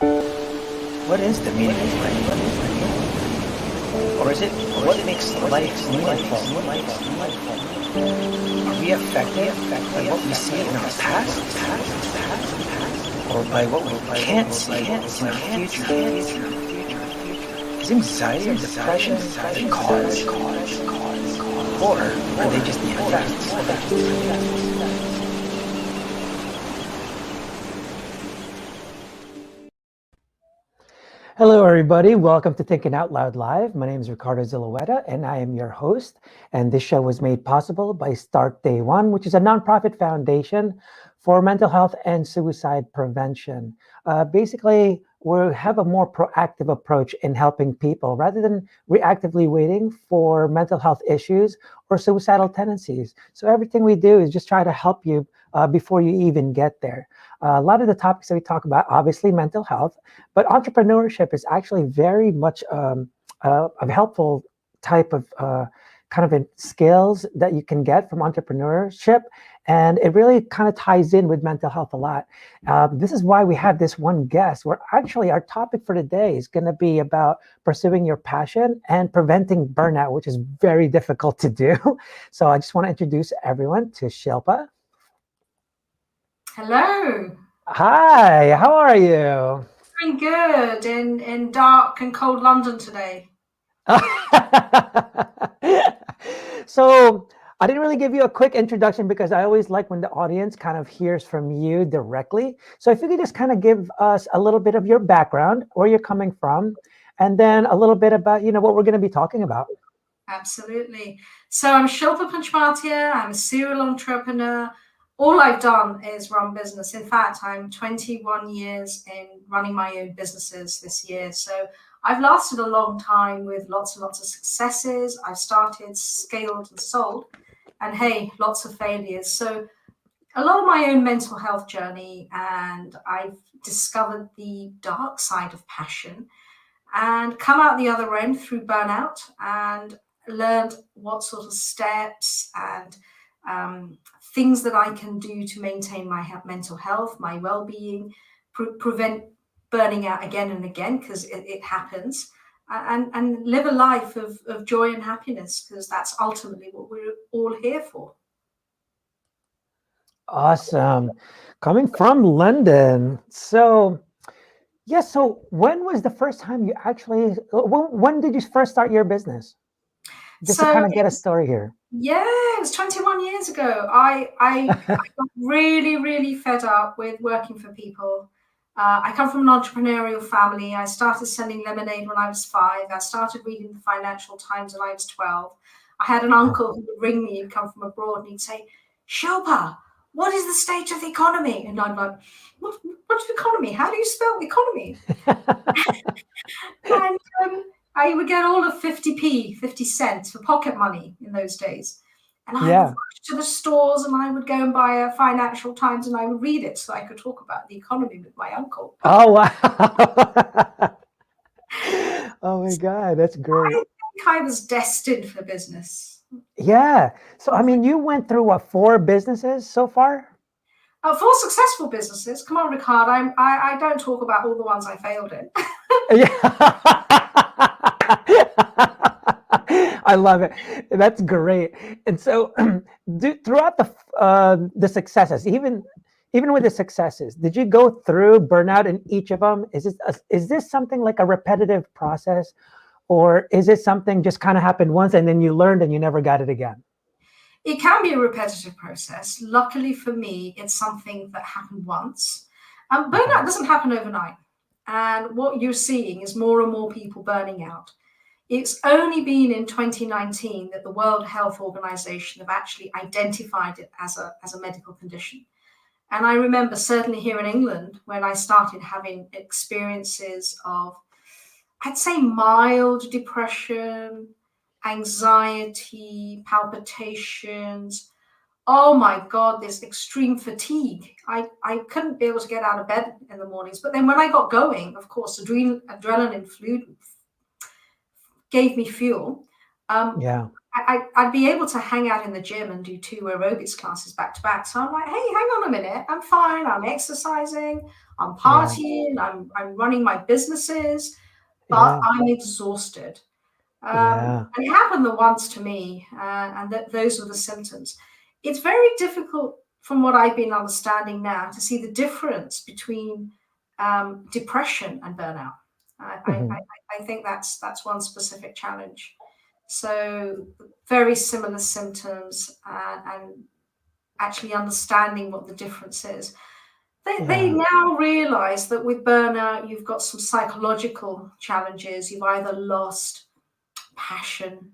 What is the meaning of life? Or is it what makes life meaningful? Are we affected by what we see in our past? Or by what we can't see in our future? Is anxiety or depression the cause? Or are they just the effects? Hello, everybody. Welcome to Thinking Out Loud Live. My name is Ricardo Zulueta, and I am your host. And this show was made possible by Start Day One, which is a nonprofit foundation for mental health and suicide prevention. Basically, we have a more proactive approach in helping people rather than reactively waiting for mental health issues or suicidal tendencies. So everything we do is just try to help you before you even get there. A lot of the topics that we talk about, obviously mental health, but entrepreneurship is actually very much a helpful type of kind of skills that you can get from entrepreneurship. And it really kind of ties in with mental health a lot. This is why we have this one guest where actually our topic for today is going to be about pursuing your passion and preventing burnout, which is very difficult to do. So I just want to introduce everyone to Shilpa. Hello. Hi, how are you? Doing good in dark and cold London today. So I didn't really give you a quick introduction because I always like when the audience kind of hears from you directly. So if you could just kind of give us a little bit of your background, where you're coming from, and then a little bit about, what we're going to be talking about. Absolutely. So I'm Shilpa Panchmatia. I'm a serial entrepreneur. All I've done is run business. In fact, I'm 21 years in running my own businesses this year. So I've lasted a long time with lots and lots of successes. I've started, scaled, and sold. And hey, lots of failures. So a lot of my own mental health journey, and I've discovered the dark side of passion and come out the other end through burnout and learned what sort of steps and things that I can do to maintain my mental health, my well-being, prevent burning out again and again because it happens, and live a life of joy and happiness because that's ultimately what we're all here for. Awesome. Coming from London. So, yes, so when was the first time you actually, when did you first start your business? Just to So kind of get a story here. yeah, it was 21 years ago. I got really, really fed up with working for people. I come from an entrepreneurial family. I started selling lemonade when I was 5. I started reading the Financial Times when I was 12. I had an uncle who would ring me, he'd come from abroad, and he'd say, Shilpa, what is the state of the economy? And I'm like, what's the economy? How do you spell economy? And I would get all of 50p, 50 cents for pocket money in those days. And I would Yeah. rush to the stores and I would go and buy a Financial Times and I would read it so I could talk about the economy with my uncle. Oh, wow. Oh my God, that's great. I think I was destined for business. Yeah. So, I mean, you went through what, 4 businesses so far? For successful businesses, come on, Ricard, I don't talk about all the ones I failed in. Yeah. I love it. That's great. And so, throughout the successes, even with the successes, did you go through burnout in each of them? Is this something like a repetitive process, or is it something just kind of happened once and then you learned and you never got it again? It can be a repetitive process. Luckily for me, it's something that happened once. Burnout doesn't happen overnight. And what you're seeing is more and more people burning out. It's only been in 2019 that the World Health Organization have actually identified it as a medical condition. And I remember certainly here in England when I started having experiences of, I'd say, mild depression, anxiety, palpitations. Oh my God, this extreme fatigue. I couldn't be able to get out of bed in the mornings. But then when I got going, of course, adrenaline flew, gave me fuel. Yeah. I'd be able to hang out in the gym and do 2 aerobics classes back to back. So I'm like, hey, hang on a minute. I'm fine. I'm exercising. I'm Yeah. partying. I'm running my businesses, but Yeah. I'm exhausted. Yeah. And it happened the once to me, and those were the symptoms. It's very difficult, from what I've been understanding now, to see the difference between depression and burnout. I, I, I Mhm. I think that's one specific challenge. So very similar symptoms, and actually understanding what the difference is. They Yeah. now realize that with burnout, you've got some psychological challenges. You've either lost passion,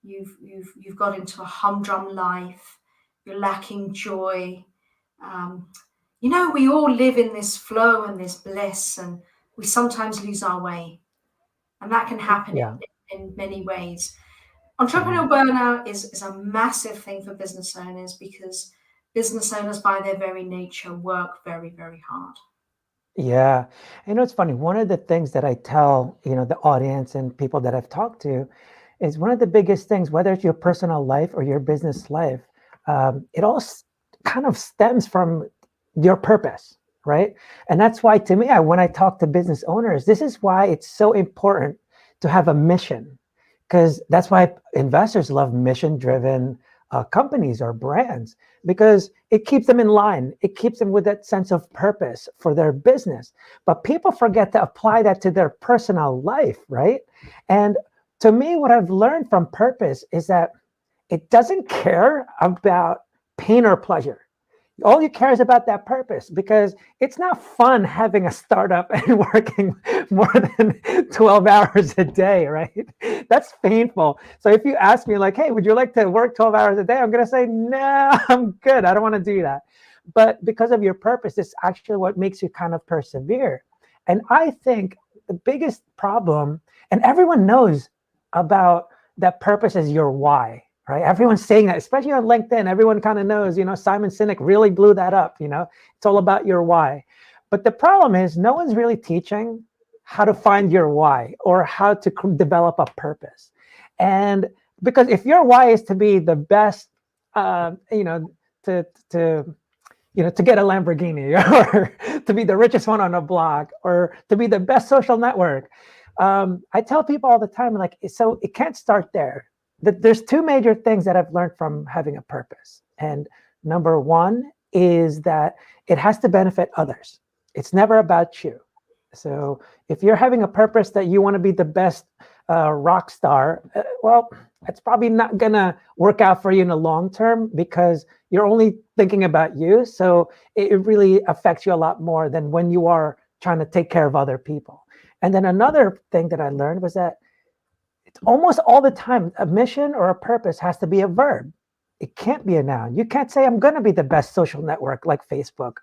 you've got into a humdrum life, you're lacking joy. Um, we all live in this flow and this bliss, and we sometimes lose our way, and that can happen Yeah. in many ways. Yeah. Entrepreneurial burnout is a massive thing for business owners because business owners, by their very nature, work very, very hard. Yeah. It's funny. One of the things that I tell, the audience and people that I've talked to is one of the biggest things, whether it's your personal life or your business life, it all kind of stems from your purpose, right? And that's why, to me, when I talk to business owners, this is why it's so important to have a mission, because that's why investors love mission-driven companies or brands, because it keeps them in line. It keeps them with that sense of purpose for their business. But people forget to apply that to their personal life, right? And to me, what I've learned from purpose is that it doesn't care about pain or pleasure. All you care is about that purpose, because it's not fun having a startup and working more than 12 hours a day, right? That's painful. So if you ask me like, hey, would you like to work 12 hours a day? I'm going to say, no, I'm good. I don't want to do that. But because of your purpose, it's actually what makes you kind of persevere. And I think the biggest problem, and everyone knows about that purpose is your why, right? Everyone's saying that, especially on LinkedIn. Everyone kind of knows, Simon Sinek really blew that up. It's all about your why. But the problem is, no one's really teaching how to find your why or how to develop a purpose. And because if your why is to be the best, to to get a Lamborghini or to be the richest one on the block or to be the best social network. I tell people all the time, like, so it can't start there. There's two major things that I've learned from having a purpose. And number one is that it has to benefit others. It's never about you. So if you're having a purpose that you want to be the best rock star, well, it's probably not going to work out for you in the long term, because you're only thinking about you. So it really affects you a lot more than when you are trying to take care of other people. And then another thing that I learned was that it's almost all the time a mission or a purpose has to be a verb. It can't be a noun. You can't say I'm going to be the best social network like Facebook.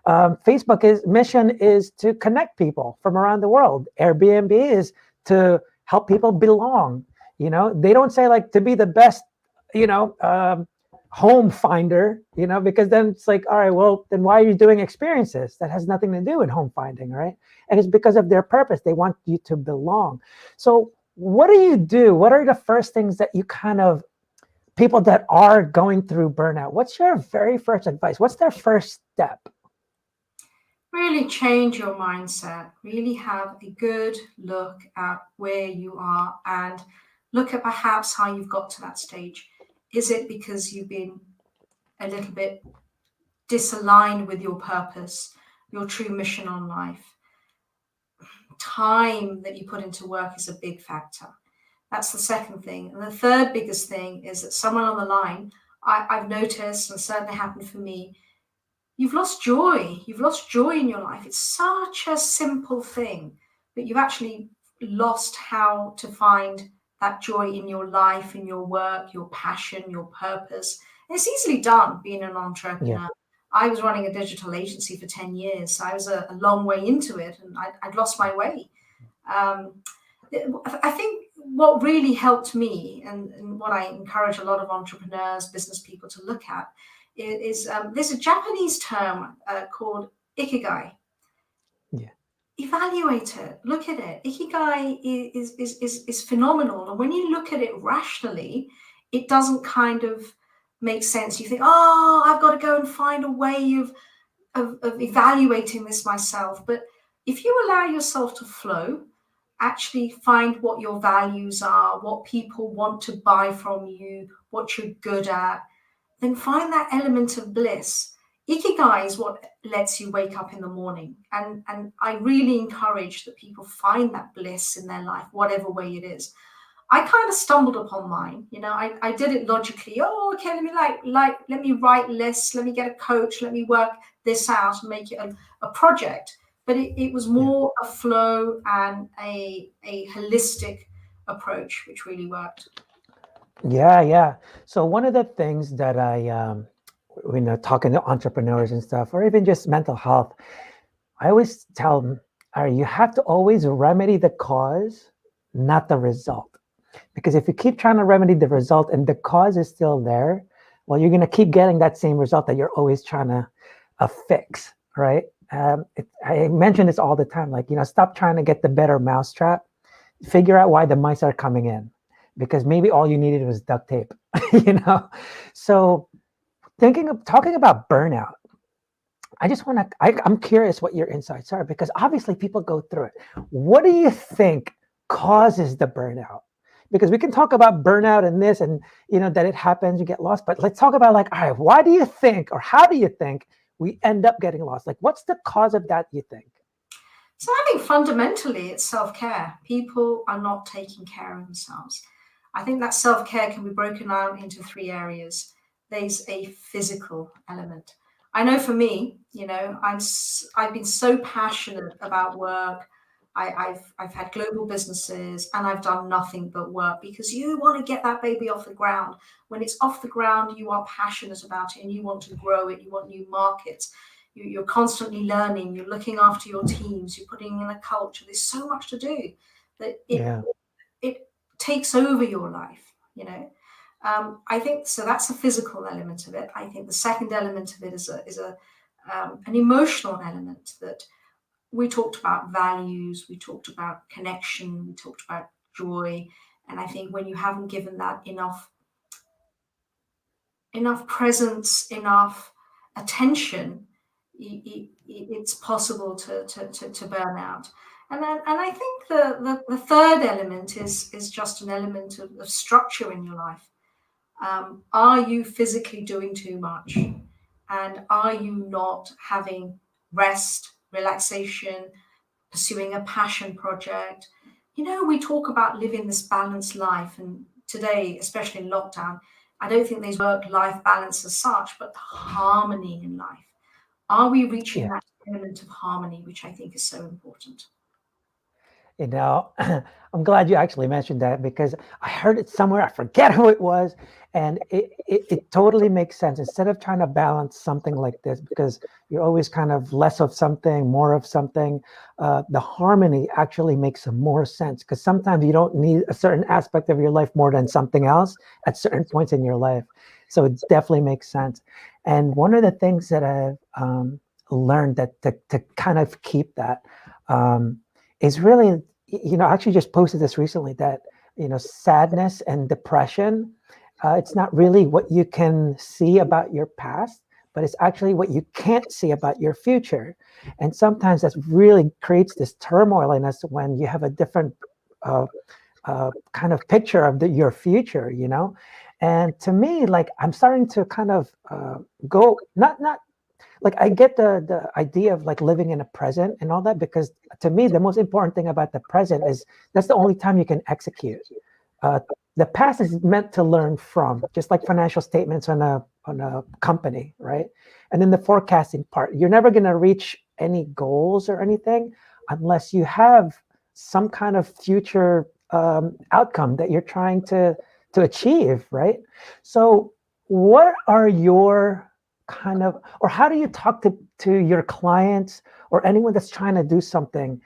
Facebook mission is to connect people from around the world. Airbnb is to help people belong. They don't say like to be the best, you know, um, home finder. Because then it's like, all right, well, then why are you doing experiences? That has nothing to do with home finding, right? And it's because of their purpose. They want you to belong. So what do you do? What are the first things that you kind of, people that are going through burnout, what's your very first advice? What's their first step? Really change your mindset. Really have a good look at where you are and look at perhaps how you've got to that stage. Is it because you've been a little bit disaligned with your purpose, your true mission on life? Time that you put into work is a big factor. That's the second thing. And the third biggest thing is that someone on the line, I've noticed, and certainly happened for me, you've lost joy. You've lost joy in your life. It's such a simple thing, but you've actually lost how to find that joy in your life, in your work, your passion, your purpose. And it's easily done being an Yeah. entrepreneur. I was running a digital agency for 10 years, so I was a long way into it, and I'd lost my way. Um, I think what really helped me, and what I encourage a lot of entrepreneurs, business people to look at, is there's a Japanese term called ikigai. Yeah. Evaluate it, look at it. Ikigai is phenomenal, and when you look at it rationally, it doesn't kind of make sense. You think, oh, I've got to go and find a way of evaluating this myself. But if you allow yourself to flow, actually find what your values are, what people want to buy from you, what you're good at, then find that element of bliss. Ikigai is what lets you wake up in the morning. And I really encourage that people find that bliss in their life, whatever way it is. I kind of stumbled upon mine. I did it logically. Oh, okay, let me let me write lists, let me get a coach, let me work this out and make it a project. But it was Yeah. more a flow and a holistic approach, which really worked. Yeah, yeah. So one of the things that talking to entrepreneurs and stuff, or even just mental health, I always tell them, all right, you have to always remedy the cause, not the result. Because if you keep trying to remedy the result and the cause is still there, well, you're going to keep getting that same result that you're always trying to fix, right? I mention this all the time, like, stop trying to get the better mousetrap. Figure out why the mice are coming in, because maybe all you needed was duct tape, you know? So talking about burnout, I just want to, I'm curious what your insights are, because obviously people go through it. What do you think causes the burnout? Because we can talk about burnout and this and, that it happens, you get lost, but let's talk about, like, all right, why do you think, or how do you think we end up getting lost? Like, what's the cause of that, you think? So I think fundamentally it's self-care. People are not taking care of themselves. I think that self-care can be broken down into three areas. There's a physical element. I know for me, I've been so passionate about work. I've had global businesses and I've done nothing but work because you want to get that baby off the ground. When it's off the ground, you are passionate about it and you want to grow it. You want new markets. You're constantly learning. You're looking after your teams. You're putting in a culture. There's so much to do that Yeah. it takes over your life. I think so. That's a physical element of it. I think the second element of it is an emotional element that we talked about values, we talked about connection, we talked about joy, and I think when you haven't given that enough presence, enough attention, it's possible to burn out. And I think the third element is just an element of structure in your life. Are you physically doing too much? And are you not having rest, relaxation, pursuing a passion project? We talk about living this balanced life, and today, especially in lockdown, I don't think there's work-life balance as such, but the harmony in life. Are we reaching Yeah. that element of harmony, which I think is so important? You know, I'm glad you actually mentioned that, because I heard it somewhere. I forget who it was. And it totally makes sense. Instead of trying to balance something like this, because you're always kind of less of something, more of something, the harmony actually makes more sense, because sometimes you don't need a certain aspect of your life more than something else at certain points in your life. So it definitely makes sense. And one of the things that I've learned that to kind of keep that, is really, I actually just posted this recently, that, sadness and depression, it's not really what you can see about your past, but it's actually what you can't see about your future. And sometimes that really creates this turmoil in us when you have a different kind of picture of your future. And to me, like, I'm starting to kind of go, not like, I get the idea of, like, living in the present and all that, because to me the most important thing about the present is that's the only time you can execute. Uh, the past is meant to learn from, just like financial statements on a company, right? And then the forecasting part, you're never going to reach any goals or anything unless you have some kind of future outcome that you're trying to achieve, right? So what are your kind of, or how do you talk to your clients or anyone that's trying to do something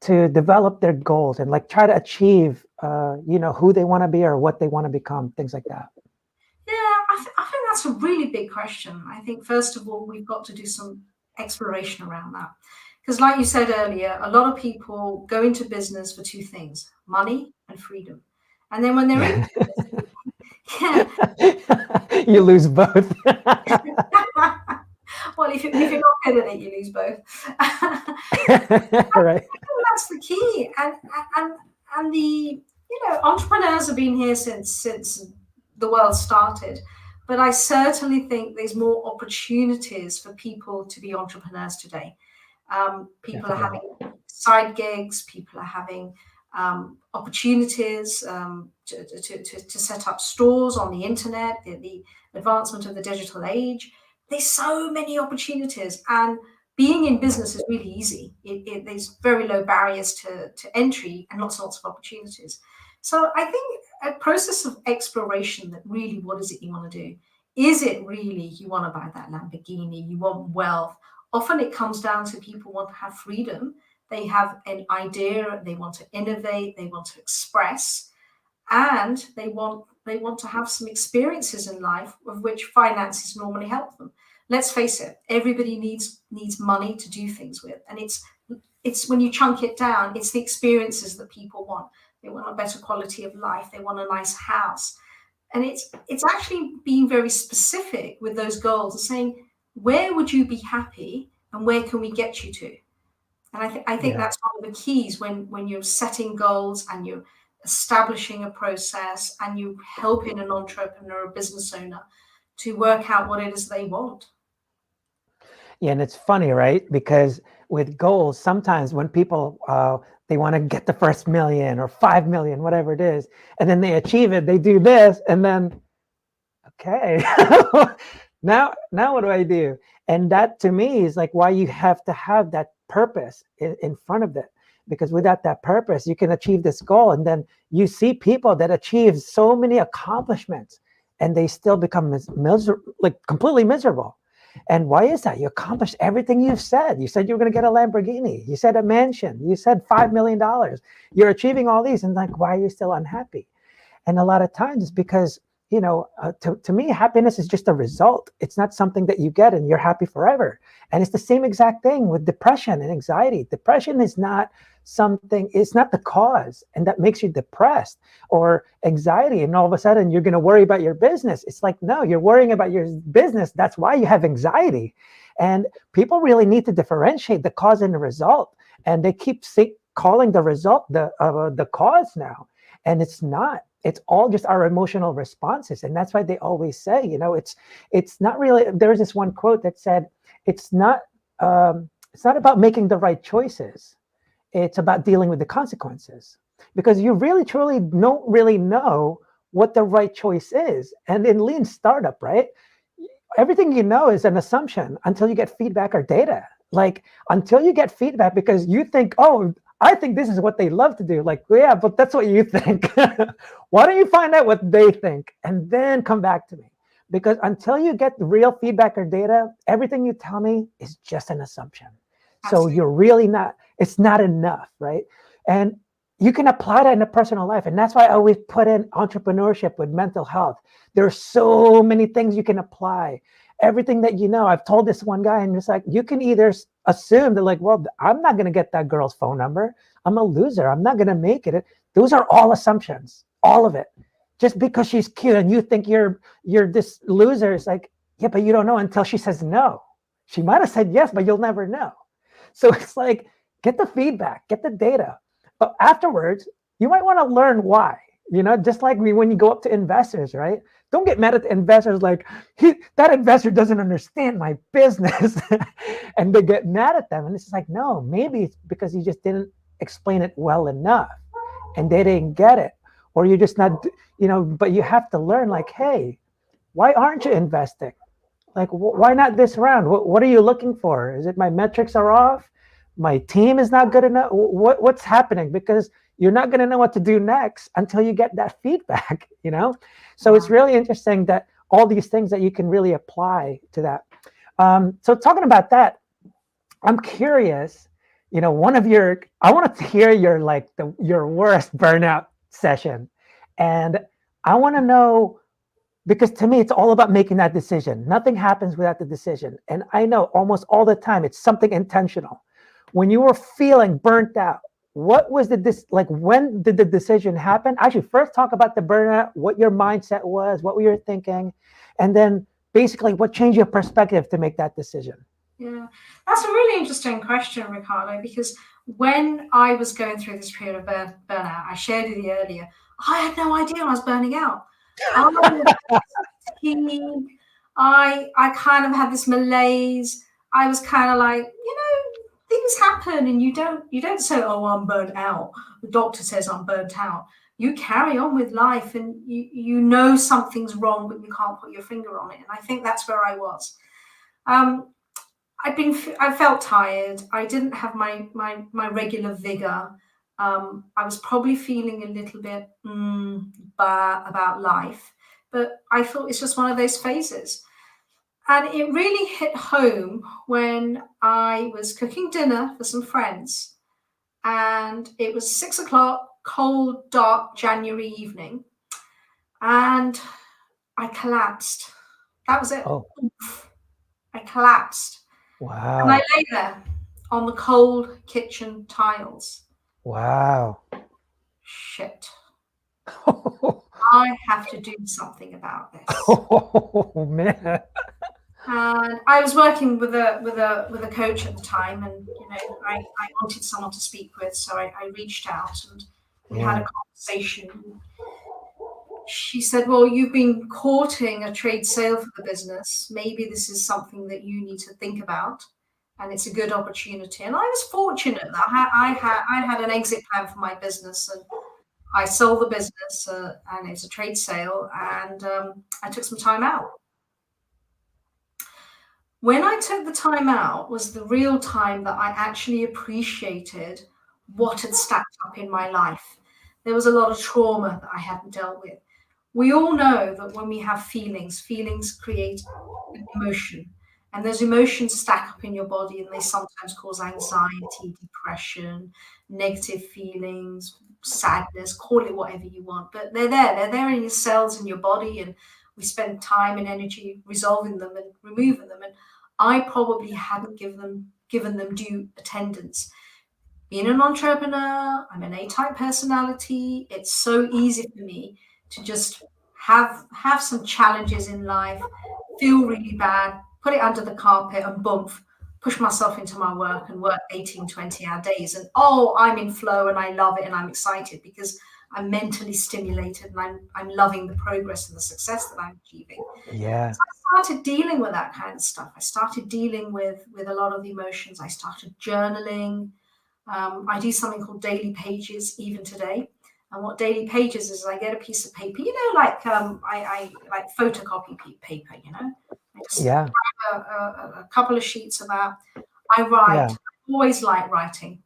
to develop their goals and, like, try to achieve who they want to be or what they want to become, things like that? Yeah, I think that's a really big question. I think, first of all, we've got to do some exploration around that. Because, like you said earlier, a lot of people go into business for two things: money and freedom. And then when they're in, yeah, You lose both. Well, if you're not good at it, you lose both. Right. That's the key. And and the entrepreneurs have been here since the world started. But I certainly think there's more opportunities for people to be entrepreneurs today. People are Definitely. having side gigs. People are having opportunities to set up stores on the internet. The advancement of the digital age. There's so many opportunities, and being in business is really easy. There's very low barriers to entry and lots of opportunities. So I think a process of exploration, that really, what is it you want to do? Is it really you want to buy that Lamborghini? You want wealth? Often it comes down to people want to have freedom. They have an idea, they want to innovate, they want to express, and they want to have some experiences in life of which finances normally help them. Let's face it, everybody needs money to do things with, and it's when you chunk it down, it's the experiences that people want. They want a better quality of life, they want a nice house, and it's actually being very specific with those goals and saying, where would you be happy and where can we get you to? And I think Yeah. that's one of the keys when you're setting goals and you're establishing a process and you helping an entrepreneur, a business owner, to work out what it is they want. Yeah, and it's funny, right? Because with goals, sometimes when people they want to get the first million or 5 million, whatever it is, and then they achieve it, they do this, and then okay, now what do I do? And that to me is like why you have to have that purpose in front of it. Because without that purpose, you can achieve this goal. And then you see people that achieve so many accomplishments and they still become like completely miserable. And why is that? You accomplished everything you've said. You said you were going to get a Lamborghini. You said a mansion. You said $5 million. You're achieving all these. And like, why are you still unhappy? And a lot of times it's because, to me, happiness is just a result. It's not something that you get and you're happy forever. And it's the same exact thing with depression and anxiety. Depression is not something, it's not the cause, and that makes you depressed, or anxiety. And all of a sudden you're going to worry about your business. It's like, no, you're worrying about your business. That's why you have anxiety. And people really need to differentiate the cause and the result. And they keep calling the result the cause now. And it's not. It's all just our emotional responses. And that's why they always say, it's not really, there's this one quote that said, it's not about making the right choices. It's about dealing with the consequences, because you really truly don't really know what the right choice is. And in lean startup, right? Everything you know is an assumption until you get feedback or data. Like until you get feedback, because you think, oh, I think this is what they love to do. Like, yeah, but that's what you think. Why don't you find out what they think and then come back to me? Because until you get the real feedback or data, everything you tell me is just an assumption. So Absolutely. you're really not, it's not enough, right? And you can apply that in a personal life. And that's why I always put in entrepreneurship with mental health. There are so many things you can apply. Everything that you know, I've told this one guy, and it's like, you can either assume that like, well, I'm not going to get that girl's phone number. I'm a loser. I'm not going to make it. Those are all assumptions, all of it. Just because she's cute and you think you're this loser, it's like, yeah, but you don't know until she says no. She might have said yes, but you'll never know. So it's like, get the feedback, get the data. But afterwards, you might want to learn why. Just like when you go up to investors, right? Don't get mad at the investors like, that investor doesn't understand my business. And they get mad at them. And it's just like, no, maybe it's because you just didn't explain it well enough and they didn't get it. Or you're just not, but you have to learn like, hey, why aren't you investing? Like, why not this round? What are you looking for? Is it my metrics are off? My team is not good enough? What's happening? Because you're not going to know what to do next until you get that feedback, So it's really interesting that all these things that you can really apply to that. So talking about that, I'm curious, I want to hear your worst burnout session. And I want to know, because to me, it's all about making that decision. Nothing happens without the decision. And I know almost all the time, it's something intentional. When you were feeling burnt out, what was like when did the decision happen? Actually, first talk about the burnout, what your mindset was, what were you thinking, and then basically what changed your perspective to make that decision. Yeah, that's a really interesting question, Ricardo, because when I was going through this period of burnout, I shared with you earlier, I had no idea I was burning out. I was fatigued. I kind of had this malaise. I was kind of like, things happen and you don't say, oh, I'm burnt out. The doctor says I'm burnt out. You carry on with life and you know something's wrong, but you can't put your finger on it. And I think that's where I was. Um, I felt tired. I didn't have my regular vigor. I was probably feeling a little bit bad about life, but I thought it's just one of those phases. And it really hit home when I was cooking dinner for some friends, and it was 6 o'clock, cold, dark January evening, and I collapsed. That was it. Oh, I collapsed. And I wow. lay there on the cold kitchen tiles. Wow. Shit. Oh, I have to do something about this. man. And I was working with a coach at the time, and I wanted someone to speak with, so I reached out and we had a Yeah. conversation. She said, "Well, you've been courting a trade sale for the business. Maybe this is something that you need to think about, and it's a good opportunity." And I was fortunate that I had an exit plan for my business, and I sold the business, and it's a trade sale, and I took some time out. When I took the time out was the real time that I actually appreciated what had stacked up in my life. There was a lot of trauma that I hadn't dealt with. We all know that when we have feelings, feelings create an emotion. And those emotions stack up in your body and they sometimes cause anxiety, depression, negative feelings, sadness, call it whatever you want. But they're there. They're there in your cells in your body. And we spend time and energy resolving them and removing them. And I probably hadn't given them due attendance. Being an entrepreneur, I'm an A-type personality. It's so easy for me to just have some challenges in life, feel really bad, put it under the carpet and bump, push myself into my work and work 18, 20-hour days. And oh, I'm in flow and I love it and I'm excited because I'm mentally stimulated and I'm loving the progress and the success that I'm achieving. Yeah. So I started dealing with that kind of stuff. I started dealing with a lot of the emotions. I started journaling. I do something called daily pages even today. And what daily pages is, I get a piece of paper, I like photocopy paper, I just Yeah. a couple of sheets of that. I write. Yeah. I always like writing,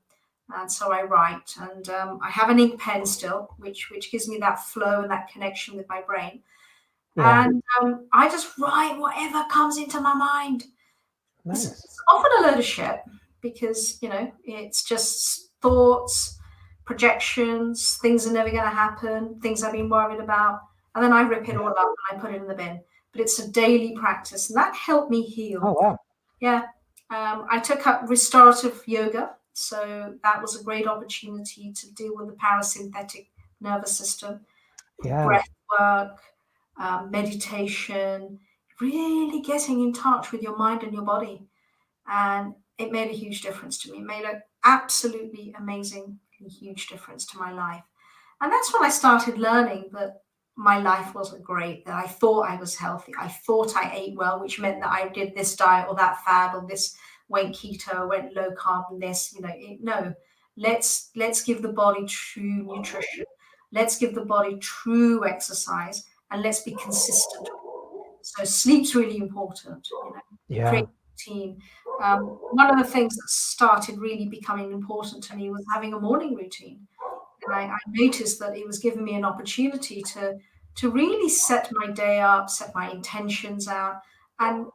and so I write. And I have an ink pen still, which gives me that flow and that connection with my brain. Yeah. And I just write whatever comes into my mind. It's Nice. often a load of shit because it's just thoughts, projections, things are never going to happen, things I've been worried about, and then I rip it Yeah. all up and I put it in the bin. But it's a daily practice, and that helped me Oh, heal. wow. Yeah, I took up restorative yoga, so that was a great opportunity to deal with the parasympathetic nervous system, Yeah. breath work, meditation, really getting in touch with your mind and your body. And it made a huge difference to me. It made an absolutely amazing, huge difference to my life. And that's when I started learning that my life wasn't great, that I thought I was healthy. I thought I ate well, which meant that I did this diet or that fad or this went keto, went low carb and this, no. Let's give the body true nutrition. Let's give the body true exercise and let's be consistent. So sleep's really important, Yeah. create routine. One of the things that started really becoming important to me was having a morning routine. And I noticed that it was giving me an opportunity to really set my day up, set my intentions out, and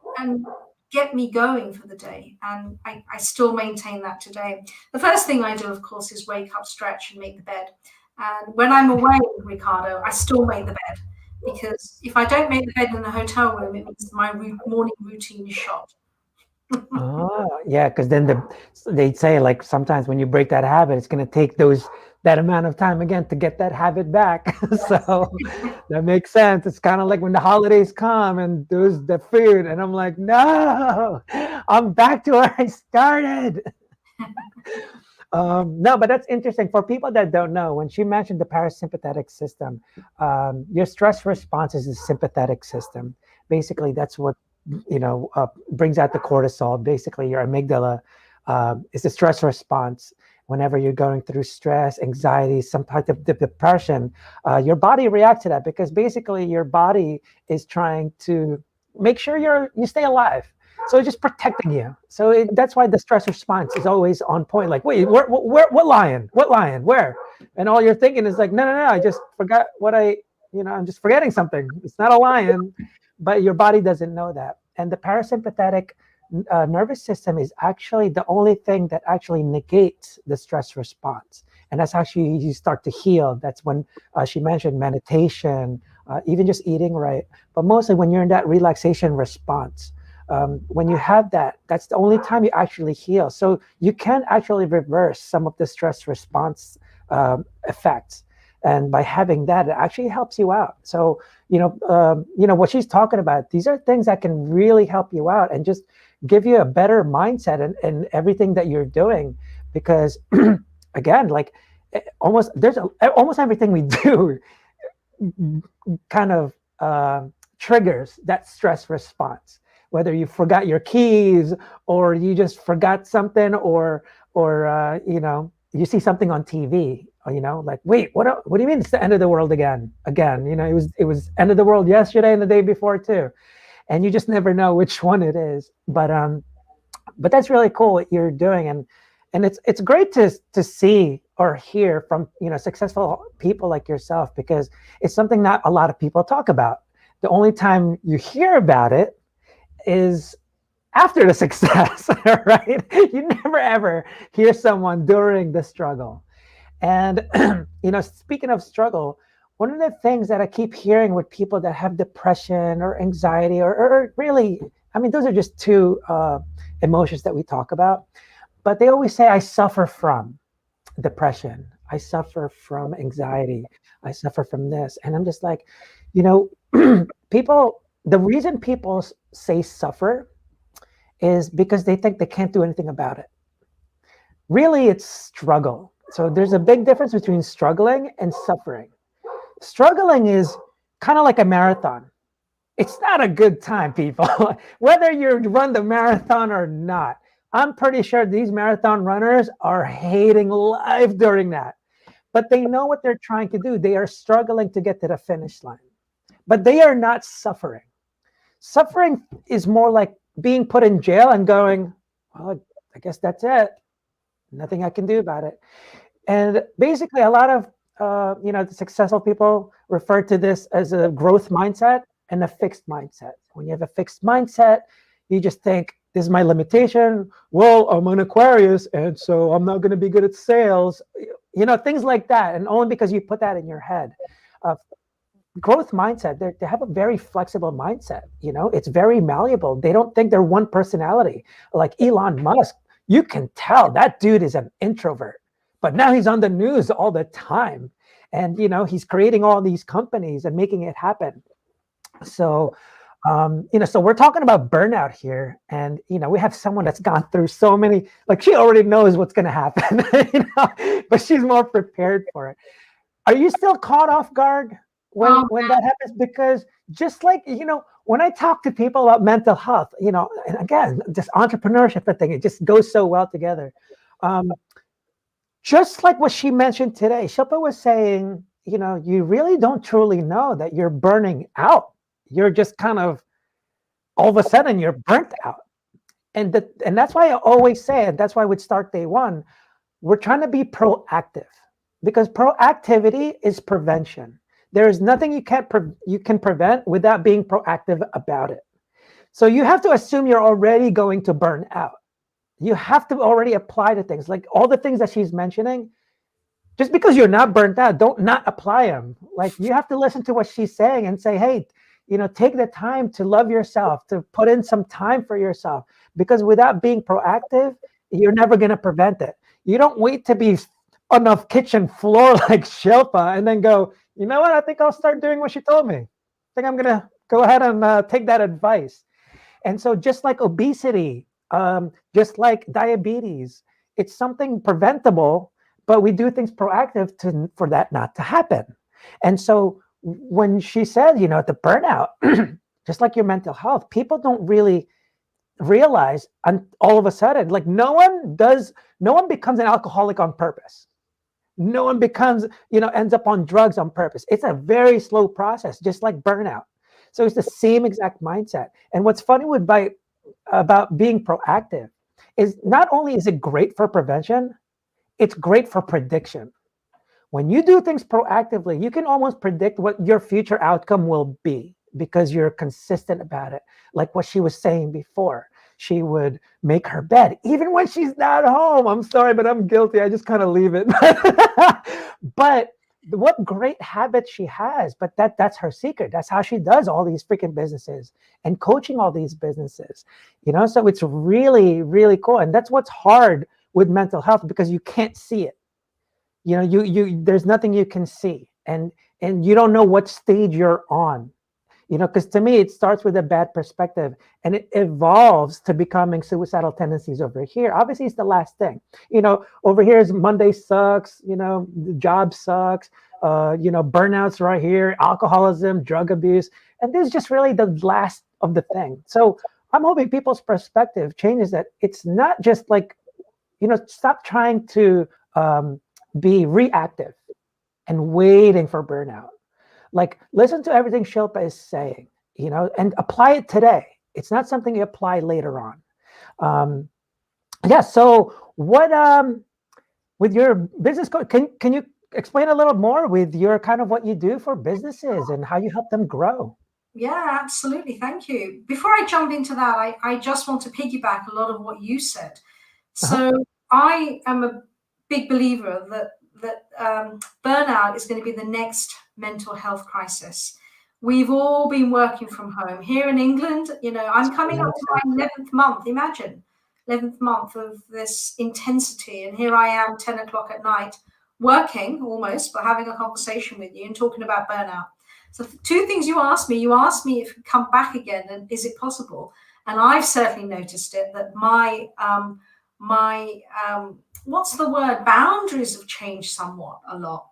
get me going for the day. And I still maintain that today. The first thing I do, of course, is wake up, stretch, and make the bed. And when I'm away, Ricardo, I still make the bed because if I don't make the bed in the hotel room, it means my morning routine is shot. Oh, yeah, because then they'd say like sometimes when you break that habit, it's going to take that amount of time again to get that habit back. So that makes sense. It's kind of like when the holidays come and there's the food, and I'm like, no, I'm back to where I started. No, but that's interesting. For people that don't know, when she mentioned the parasympathetic system, your stress response is the sympathetic system. Basically, that's what brings out the cortisol. Basically, your amygdala is the stress response. Whenever you're going through stress, anxiety, some type of depression, your body reacts to that because basically your body is trying to make sure you stay alive. So it's just protecting you. So that's why the stress response is always on point. Like, wait, what lion? What lion? Where? And all you're thinking is like, no, no, no. I just forgot I'm just forgetting something. It's not a lion, but your body doesn't know that. And the parasympathetic nervous system is actually the only thing that actually negates the stress response. And that's actually you start to heal. That's when she mentioned meditation, even just eating right. But mostly when you're in that relaxation response. When you have that, that's the only time you actually heal. So you can actually reverse some of the stress response effects, and by having that, it actually helps you out. So what she's talking about. These are things that can really help you out and just give you a better mindset and everything that you're doing. Because again, like almost everything we do kind of triggers that stress response, whether you forgot your keys or you just forgot something or you see something on TV, or, like, wait, what do you mean it's the end of the world again? It was end of the world yesterday and the day before too, and you just never know which one it is. But that's really cool what you're doing, and it's great to see or hear from successful people like yourself, because it's something not a lot of people talk about. The only time you hear about it is after the success, right? You never ever hear someone during the struggle. And speaking of struggle, one of the things that I keep hearing with people that have depression or anxiety, or really, I mean, those are just two emotions that we talk about, but they always say, I suffer from depression, I suffer from anxiety, I suffer from this. And I'm just like, you know, people, the reason people say suffer is because they think they can't do anything about it. Really, it's struggle. So there's a big difference between struggling and suffering. Struggling is kind of like a marathon. It's not a good time, people. Whether you run the marathon or not, I'm pretty sure these marathon runners are hating life during that. But they know what they're trying to do. They are struggling to get to the finish line, but they are not suffering. Suffering is more like being put in jail and going, well, I guess that's it. Nothing I can do about it. And basically, a lot of the successful people refer to this as a growth mindset and a fixed mindset. When you have a fixed mindset, you just think, this is my limitation. Well, I'm an Aquarius, and so I'm not going to be good at sales. Things like that. And only because you put that in your head. Growth mindset, they have a very flexible mindset. It's very malleable. They don't think they're one personality. Like Elon Musk, you can tell that dude is an introvert, but now he's on the news all the time. And, he's creating all these companies and making it happen. So, so we're talking about burnout here. And, we have someone that's gone through so many, like she already knows what's going to happen, but she's more prepared for it. Are you still caught off guard when that happens? Because just like, when I talk to people about mental health, and again, this entrepreneurship thing, it just goes so well together. Just like what she mentioned today, Shilpa was saying, you really don't truly know that you're burning out. You're just kind of, all of a sudden, you're burnt out. And that's why I always say, and that's why with Start Day One, we're trying to be proactive, because proactivity is prevention. There is nothing you can prevent without being proactive about it. So you have to assume you're already going to burn out. You have to already apply to things, like all the things that she's mentioning. Just because you're not burnt out, don't not apply them. Like, you have to listen to what she's saying and say, hey, take the time to love yourself, to put in some time for yourself, because without being proactive, you're never going to prevent it. You don't wait to be on the kitchen floor like Shilpa and then go, you know what? I think I'll start doing what she told me. I think I'm going to go ahead and take that advice. And so just like obesity, just like diabetes, it's something preventable, but we do things proactive for that not to happen. And so when she said, the burnout, just like your mental health, people don't really realize, and all of a sudden, like no one becomes an alcoholic on purpose. No one becomes, ends up on drugs on purpose. It's a very slow process, just like burnout. So it's the same exact mindset. And what's funny about being proactive is not only is it great for prevention, it's great for prediction. When you do things proactively, you can almost predict what your future outcome will be because you're consistent about it. Like what she was saying before, she would make her bed even when she's not home. I'm sorry, but I'm guilty. I just kind of leave it. But what great habits she has, but that's her secret. That's how she does all these freaking businesses and coaching all these businesses, so it's really, really cool. And that's what's hard with mental health, because you can't see it. You there's nothing you can see, and you don't know what stage you're on, because to me, it starts with a bad perspective and it evolves to becoming suicidal tendencies over here. Obviously, it's the last thing. Over here is Monday sucks, the job sucks, burnouts right here, alcoholism, drug abuse. And this is just really the last of the thing. So I'm hoping people's perspective changes, that it's not just like, stop trying to be reactive and waiting for burnout. Like, listen to everything Shilpa is saying, and apply it today. It's not something you apply later on. Yeah. So what, with your business coach, can you explain a little more with your kind of what you do for businesses and how you help them grow? Yeah, absolutely. Thank you. Before I jump into that, I just want to piggyback a lot of what you said. Uh-huh. So I am a big believer that burnout is going to be the next mental health crisis. We've all been working from home here in England. I'm coming up to my 11th month. Imagine 11th month of this intensity, and here I am, 10 o'clock at night, working almost, but having a conversation with you and talking about burnout. So two things you asked me. You asked me if it come back again, and is it possible? And I've certainly noticed it, that my what's the word? Boundaries have changed somewhat a lot.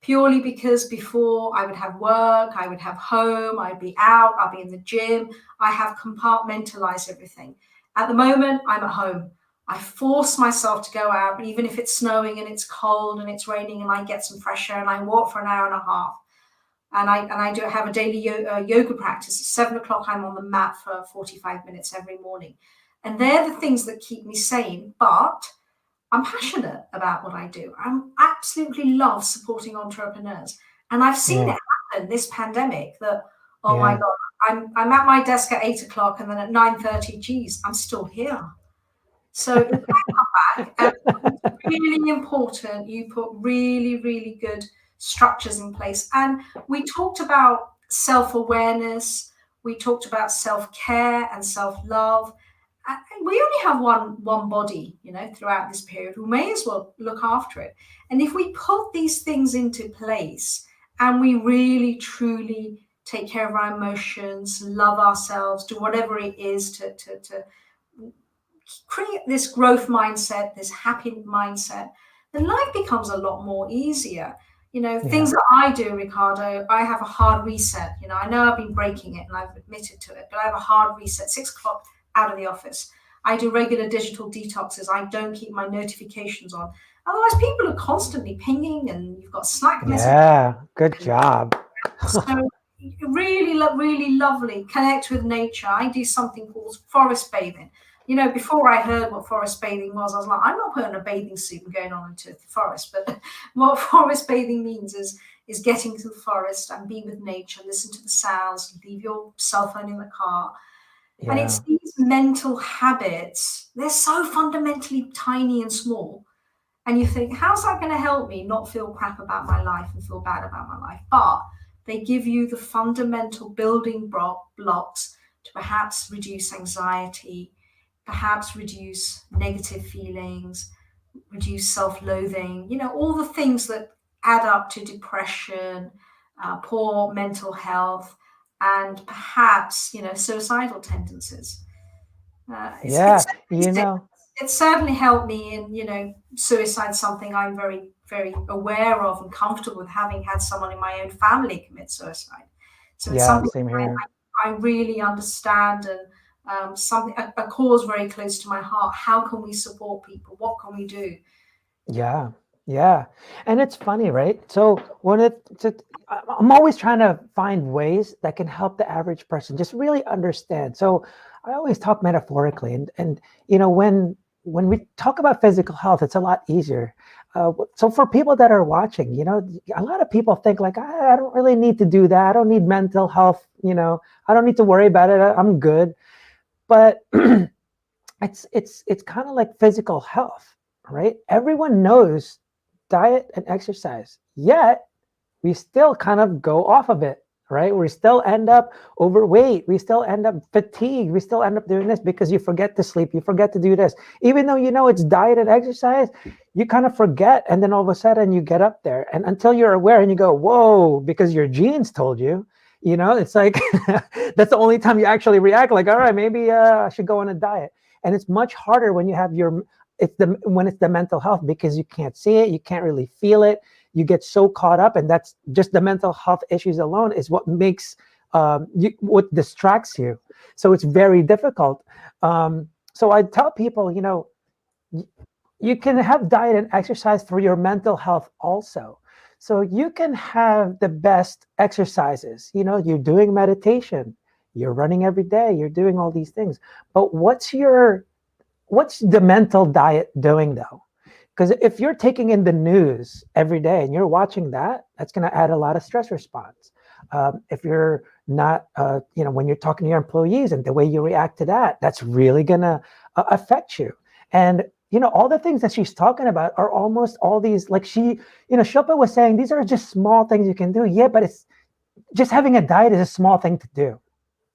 Purely because before I would have work, I would have home, I'd be out, I'll be in the gym. I have compartmentalized everything. At the moment, I'm at home. I force myself to go out, even if it's snowing and it's cold and it's raining, and I get some fresh air and I walk for an hour and a half. And I do have a daily yoga practice. At 7 o'clock, I'm on the mat for 45 minutes every morning. And they're the things that keep me sane. But I'm passionate about what I do. I absolutely love supporting entrepreneurs. And I've seen it happen this pandemic, that, oh my God, I'm at my desk at 8 o'clock, and then at 9:30, geez, I'm still here. So it can come back. And it's really important you put really, really good structures in place. And we talked about self-awareness. We talked about self-care and self-love. And we only have one body, throughout this period. We may as well look after it. And if we put these things into place and we really, truly take care of our emotions, love ourselves, do whatever it is to create this growth mindset, this happy mindset, then life becomes a lot more easier. Things that I do, Ricardo, I have a hard reset. I know I've been breaking it and I've admitted to it, but I have a hard reset. 6 o'clock, out of the office. I do regular digital detaxes. I don't keep my notifications on. Otherwise, people are constantly pinging, and you've got Slack messages. Yeah, good job. So really, really lovely. Connect with nature. I do something called forest bathing. Before I heard what forest bathing was, I was like, I'm not putting a bathing suit and going on into the forest. But what forest bathing means is getting to the forest and being with nature, listen to the sounds, leave your cell phone in the car. Yeah. And it's these mental habits. They're so fundamentally tiny and small. And you think, how's that going to help me not feel crap about my life and feel bad about my life? But They give you the fundamental building blocks to perhaps reduce anxiety, perhaps reduce negative feelings, reduce self-loathing, all the things that add up to depression, poor mental health, and perhaps, suicidal tendencies. Yeah, It's certainly helped me in, suicide, something I'm very, very aware of and comfortable with, having had someone in my own family commit suicide. So it's yeah, something same here. I really understand, and something a cause very close to my heart. How can we support people? What can we do? Yeah, yeah. And it's funny, right? So I'm always trying to find ways that can help the average person just really understand. So I always talk metaphorically, and when we talk about physical health, it's a lot easier. So for people that are watching, a lot of people think like, I don't really need to do that. I don't need mental health. I don't need to worry about it. I'm good. But it's kind of like physical health, right? Everyone knows diet and exercise, yet we still kind of go off of it, right? We still end up overweight. We still end up fatigued. We still end up doing this because you forget to sleep. You forget to do this. Even though it's diet and exercise, you kind of forget. And then all of a sudden you get up there. And until you're aware and you go, whoa, because your genes told you, it's like, that's the only time you actually react like, all right, maybe I should go on a diet. And it's much harder when you have when it's the mental health, because you can't see it. You can't really feel it. You get so caught up, and that's just the mental health issues alone is what makes what distracts you. So it's very difficult. So I tell people, you can have diet and exercise for your mental health also. So you can have the best exercises. You're doing meditation, you're running every day, you're doing all these things. But what's the mental diet doing though? Because if you're taking in the news every day and you're watching that, that's going to add a lot of stress response. If you're not, when you're talking to your employees and the way you react to that, that's really going to affect you. And, all the things that she's talking about are almost all these, like Shilpa was saying, these are just small things you can do. Yeah, but it's just having a diet is a small thing to do.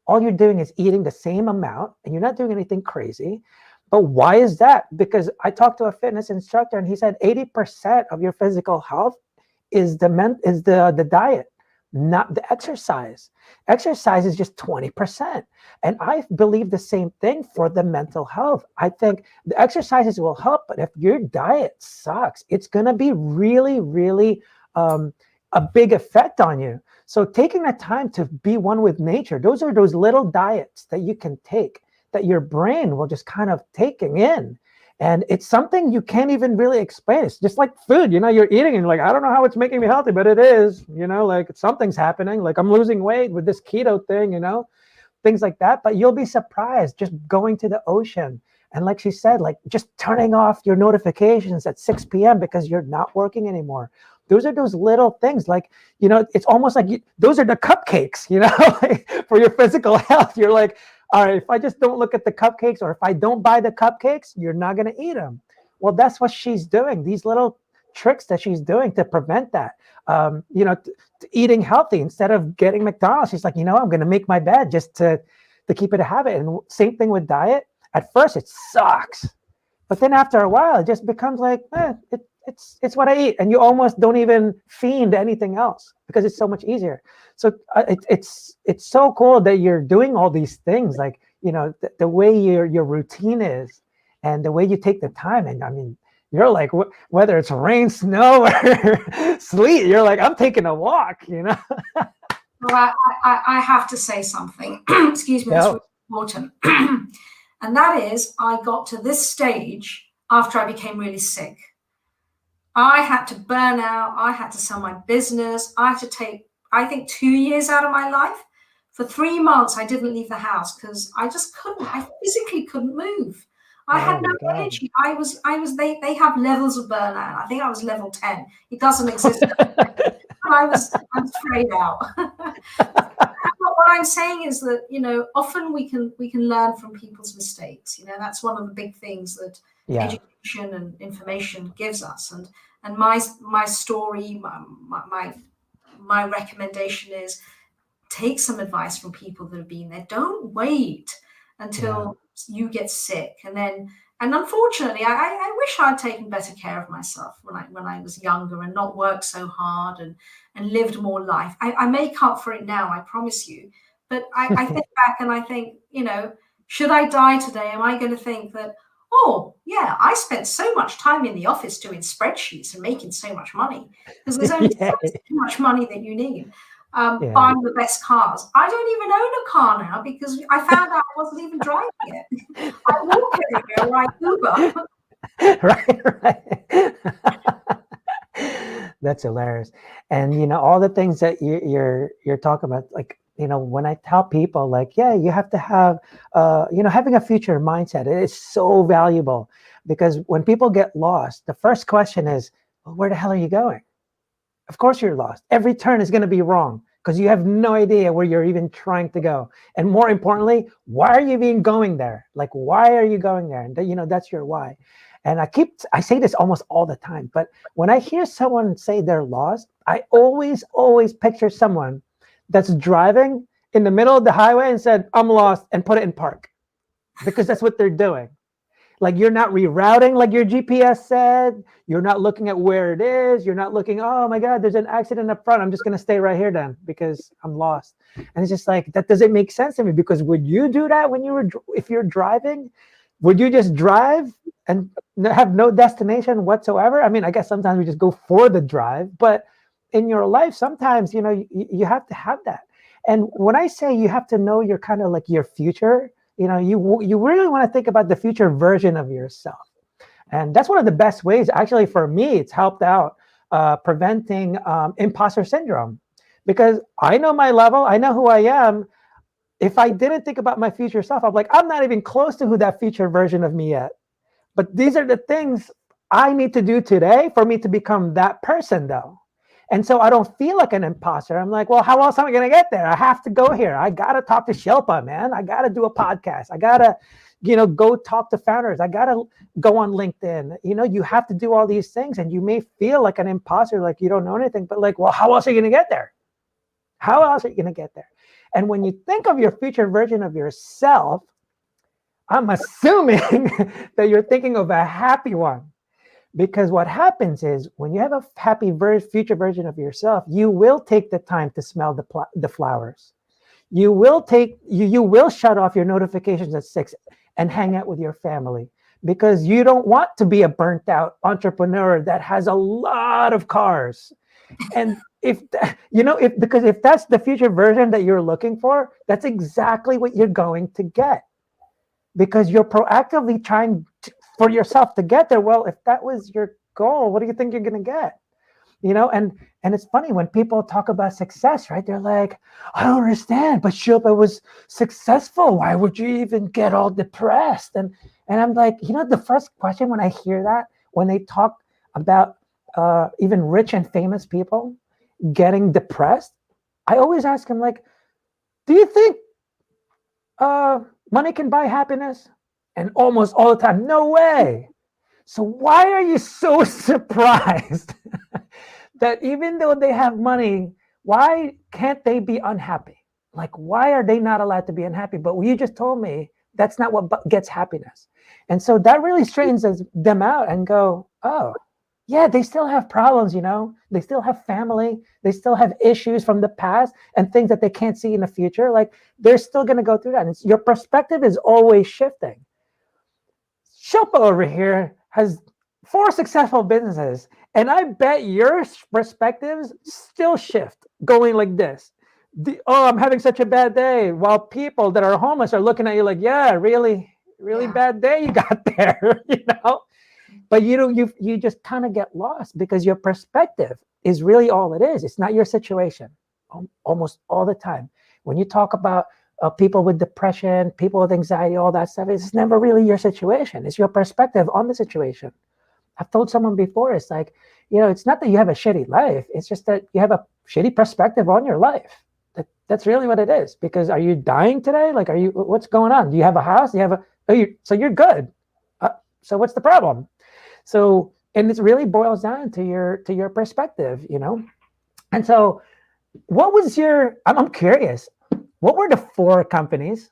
All you're doing is eating the same amount and you're not doing anything crazy. But why is that? Because I talked to a fitness instructor and he said 80% of your physical health is the diet, not the exercise. Exercise is just 20%. And I believe the same thing for the mental health. I think the exercises will help, but if your diet sucks, it's going to be really, really a big effect on you. So taking the time to be one with nature, those are those little diets that you can take that your brain will just kind of taking in. And it's something you can't even really explain. It's just like food, you're eating and you're like, I don't know how it's making me healthy, but it is, like something's happening. Like I'm losing weight with this keto thing, things like that. But you'll be surprised just going to the ocean. And like she said, like just turning off your notifications at 6 p.m. because you're not working anymore. Those are those little things like, it's almost like those are the cupcakes, like for your physical health. You're like, all right, if I just don't look at the cupcakes or if I don't buy the cupcakes, you're not going to eat them. Well, that's what she's doing. These little tricks that she's doing to prevent that, eating healthy instead of getting McDonald's. She's like, I'm going to make my bed just to keep it a habit. And same thing with diet. At first it sucks, but then after a while, it just becomes like, it's what I eat. And you almost don't even fiend anything else because it's so much easier. So it's so cool that you're doing all these things, like, the way your routine is and the way you take the time. And I mean, you're like, whether it's rain, snow, or sleet, you're like, I'm taking a walk, Well, I have to say something. Excuse me, that's really important. And that is, I got to this stage after I became really sick. I had to burn out. I had to sell my business. I had to take, I think, 2 years out of my life. For 3 months, I didn't leave the house because I just couldn't. I physically couldn't move. I had no energy. They have levels of burnout. I think I was level 10. It doesn't exist. I was straight out. What I'm saying is that, often we can learn from people's mistakes. That's one of the big things that education and information gives us. And my story, my recommendation is take some advice from people that have been there. Don't wait until you get sick. And unfortunately, I wish I'd taken better care of myself when I was younger and not worked so hard and lived more life. I make up for it now, I promise you. But I think back and I think, should I die today? Am I going to think that, oh, yeah, I spent so much time in the office doing spreadsheets and making so much money? Because there's only so much money that you need. Buying the best cars. I don't even own a car now because I found out I wasn't even driving it. I walk everywhere, I Uber. Right. That's hilarious. And all the things that you're talking about, like, when I tell people, like, yeah, you have to have having a future mindset. It is so valuable, because when people get lost, the first question is, well, where the hell are you going? Of course you're lost. Every turn is going to be wrong because you have no idea where you're even trying to go. And more importantly, why are you even going there? Like, why are you going there? And that's your why. And I say this almost all the time, but when I hear someone say they're lost, I always picture someone that's driving in the middle of the highway and said, I'm lost, and put it in park, because that's what they're doing. Like, you're not rerouting like your GPS said. You're not looking at where it is. You're not looking, oh my God, there's an accident up front. I'm just going to stay right here then because I'm lost. And it's just like, that doesn't make sense to me, because would you do that if you're driving? Would you just drive and have no destination whatsoever? I mean, I guess sometimes we just go for the drive, but in your life, sometimes, you have to have that. And when I say you have to know your kind of like your future, you really want to think about the future version of yourself. And that's one of the best ways, actually, for me, it's helped out preventing imposter syndrome, because I know my level, I know who I am. If I didn't think about my future self, I'm like, I'm not even close to who that future version of me yet. But these are the things I need to do today for me to become that person, though. And so I don't feel like an imposter. I'm like, well, how else am I going to get there? I have to go here. I got to talk to Shilpa, man. I got to do a podcast. I got to, go talk to founders. I got to go on LinkedIn. You have to do all these things, and you may feel like an imposter, like you don't know anything, but like, well, how else are you going to get there? How else are you going to get there? And when you think of your future version of yourself, I'm assuming that you're thinking of a happy one. Because what happens is, when you have a happy future version of yourself, you will take the time to smell the flowers. You will you will shut off your notifications at 6 and hang out with your family, because you don't want to be a burnt out entrepreneur that has a lot of cars. And because if that's the future version that you're looking for, that's exactly what you're going to get, because you're proactively trying for yourself to get there. Well, if that was your goal, what do you think you're going to get? And it's funny when people talk about success, right? They're like, I don't understand, but Shilpa was successful. Why would you even get all depressed? And I'm like, the first question when I hear that, when they talk about even rich and famous people getting depressed, I always ask them, like, do you think money can buy happiness? And almost all the time, no way. So why are you so surprised that even though they have money, why can't they be unhappy? Like, why are they not allowed to be unhappy? But you just told me that's not what gets happiness. And so that really straightens them out and go, oh, yeah, they still have problems, they still have family, they still have issues from the past and things that they can't see in the future. Like, they're still going to go through that. And your perspective is always shifting. Shilpa over here has 4 successful businesses, and I bet your perspectives still shift, going like this. I'm having such a bad day, while people that are homeless are looking at you like, yeah, really bad day you got there, But you just kind of get lost, because your perspective is really all it is. It's not your situation almost all the time. When you talk about people with depression, people with anxiety, all that stuff, it's never really your situation. It's your perspective on the situation. I've told someone before, it's like, it's not that you have a shitty life. It's just that you have a shitty perspective on your life. That's really what it is. Because are you dying today? Like, what's going on? Do you have a house? So you're good. So what's the problem? So, and it really boils down to your perspective, And so What was your? I'm curious. What were the four companies?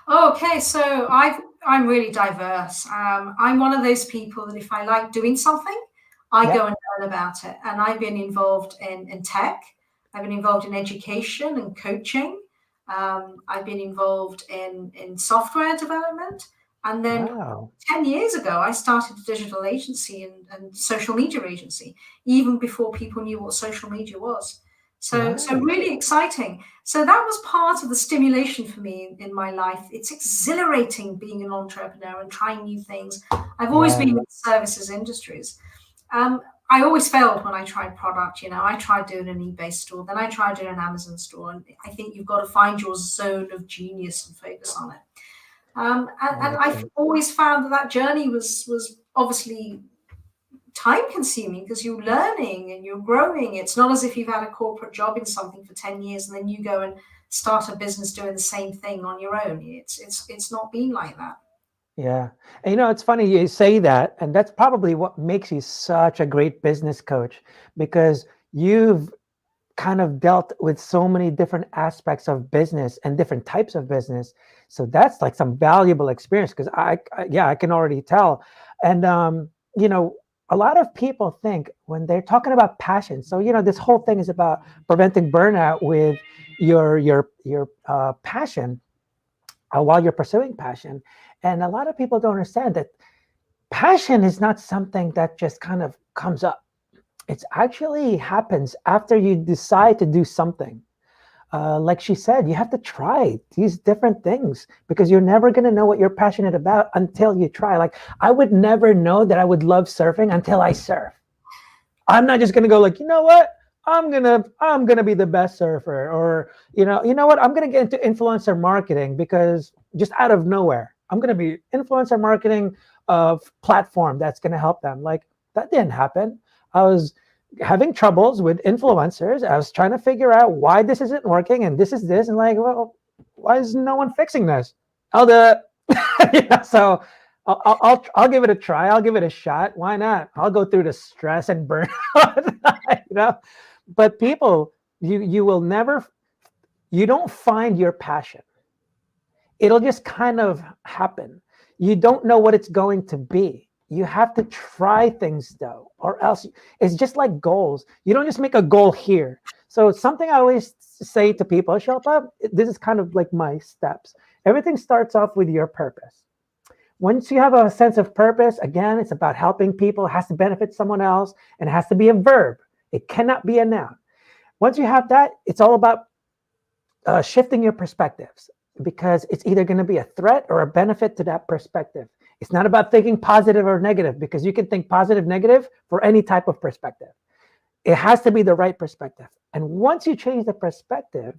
Okay, so I'm really diverse. I'm one of those people that if I like doing something, I Yeah. go and learn about it. And I've been involved in tech. I've been involved in education and coaching. I've been involved in software development. And then Wow. 10 years ago, I started a digital agency and social media agency, even before people knew what social media was. So Nice. really exciting. So that was part of the stimulation for me in my life. It's exhilarating being an entrepreneur and trying new things. I've always been Yeah. in services industries. I always failed when I tried product. You know, I tried doing an eBay store, then I tried doing an Amazon store, and I think you've got to find your zone of genius and focus on it. And I've Amazing. always found that that journey was obviously time consuming because you're learning and you're growing. It's not as if you've had a corporate job in something for 10 years and then you go and start a business doing the same thing on your own. It's not been like that. Yeah. And it's funny you say that, and that's probably what makes you such a great business coach because you've kind of dealt with so many different aspects of business and different types of business. So that's like some valuable experience because yeah, I can already tell. And you know, a lot of people think when they're talking about passion. So this whole thing is about preventing burnout with your passion while you're pursuing passion. And a lot of people don't understand that passion is not something that just kind of comes up. It actually happens after you decide to do something. Like she said, you have to try these different things because you're never going to know what you're passionate about until you try. Like I would never know that I would love surfing until I surf. I'm not just going to go like, you know what? I'm gonna be the best surfer, or what? I'm gonna get into influencer marketing because just out of nowhere, I'm gonna be influencer marketing of platform that's gonna help them. Like that didn't happen. I was having troubles with influencers. I was trying to figure out why this isn't working and this is this, and like, well, why is no one fixing this? I'll do it. So I'll give it a try. I'll give it a shot. Why not? I'll go through the stress and burnout. you know, but people, you will never, you don't find your passion. It'll just kind of happen. You don't know what it's going to be. You have to try things though, or else it's just like goals. You don't just make a goal here. So something I always say to people, Shilpa, this is kind of like my steps. Everything starts off with your purpose. Once you have a sense of purpose, again, it's about helping people, it has to benefit someone else, and it has to be a verb. It cannot be a noun. Once you have that, it's all about shifting your perspectives because it's either going to be a threat or a benefit to that perspective. It's not about thinking positive or negative because you can think positive, negative for any type of perspective. It has to be the right perspective. And once you change the perspective,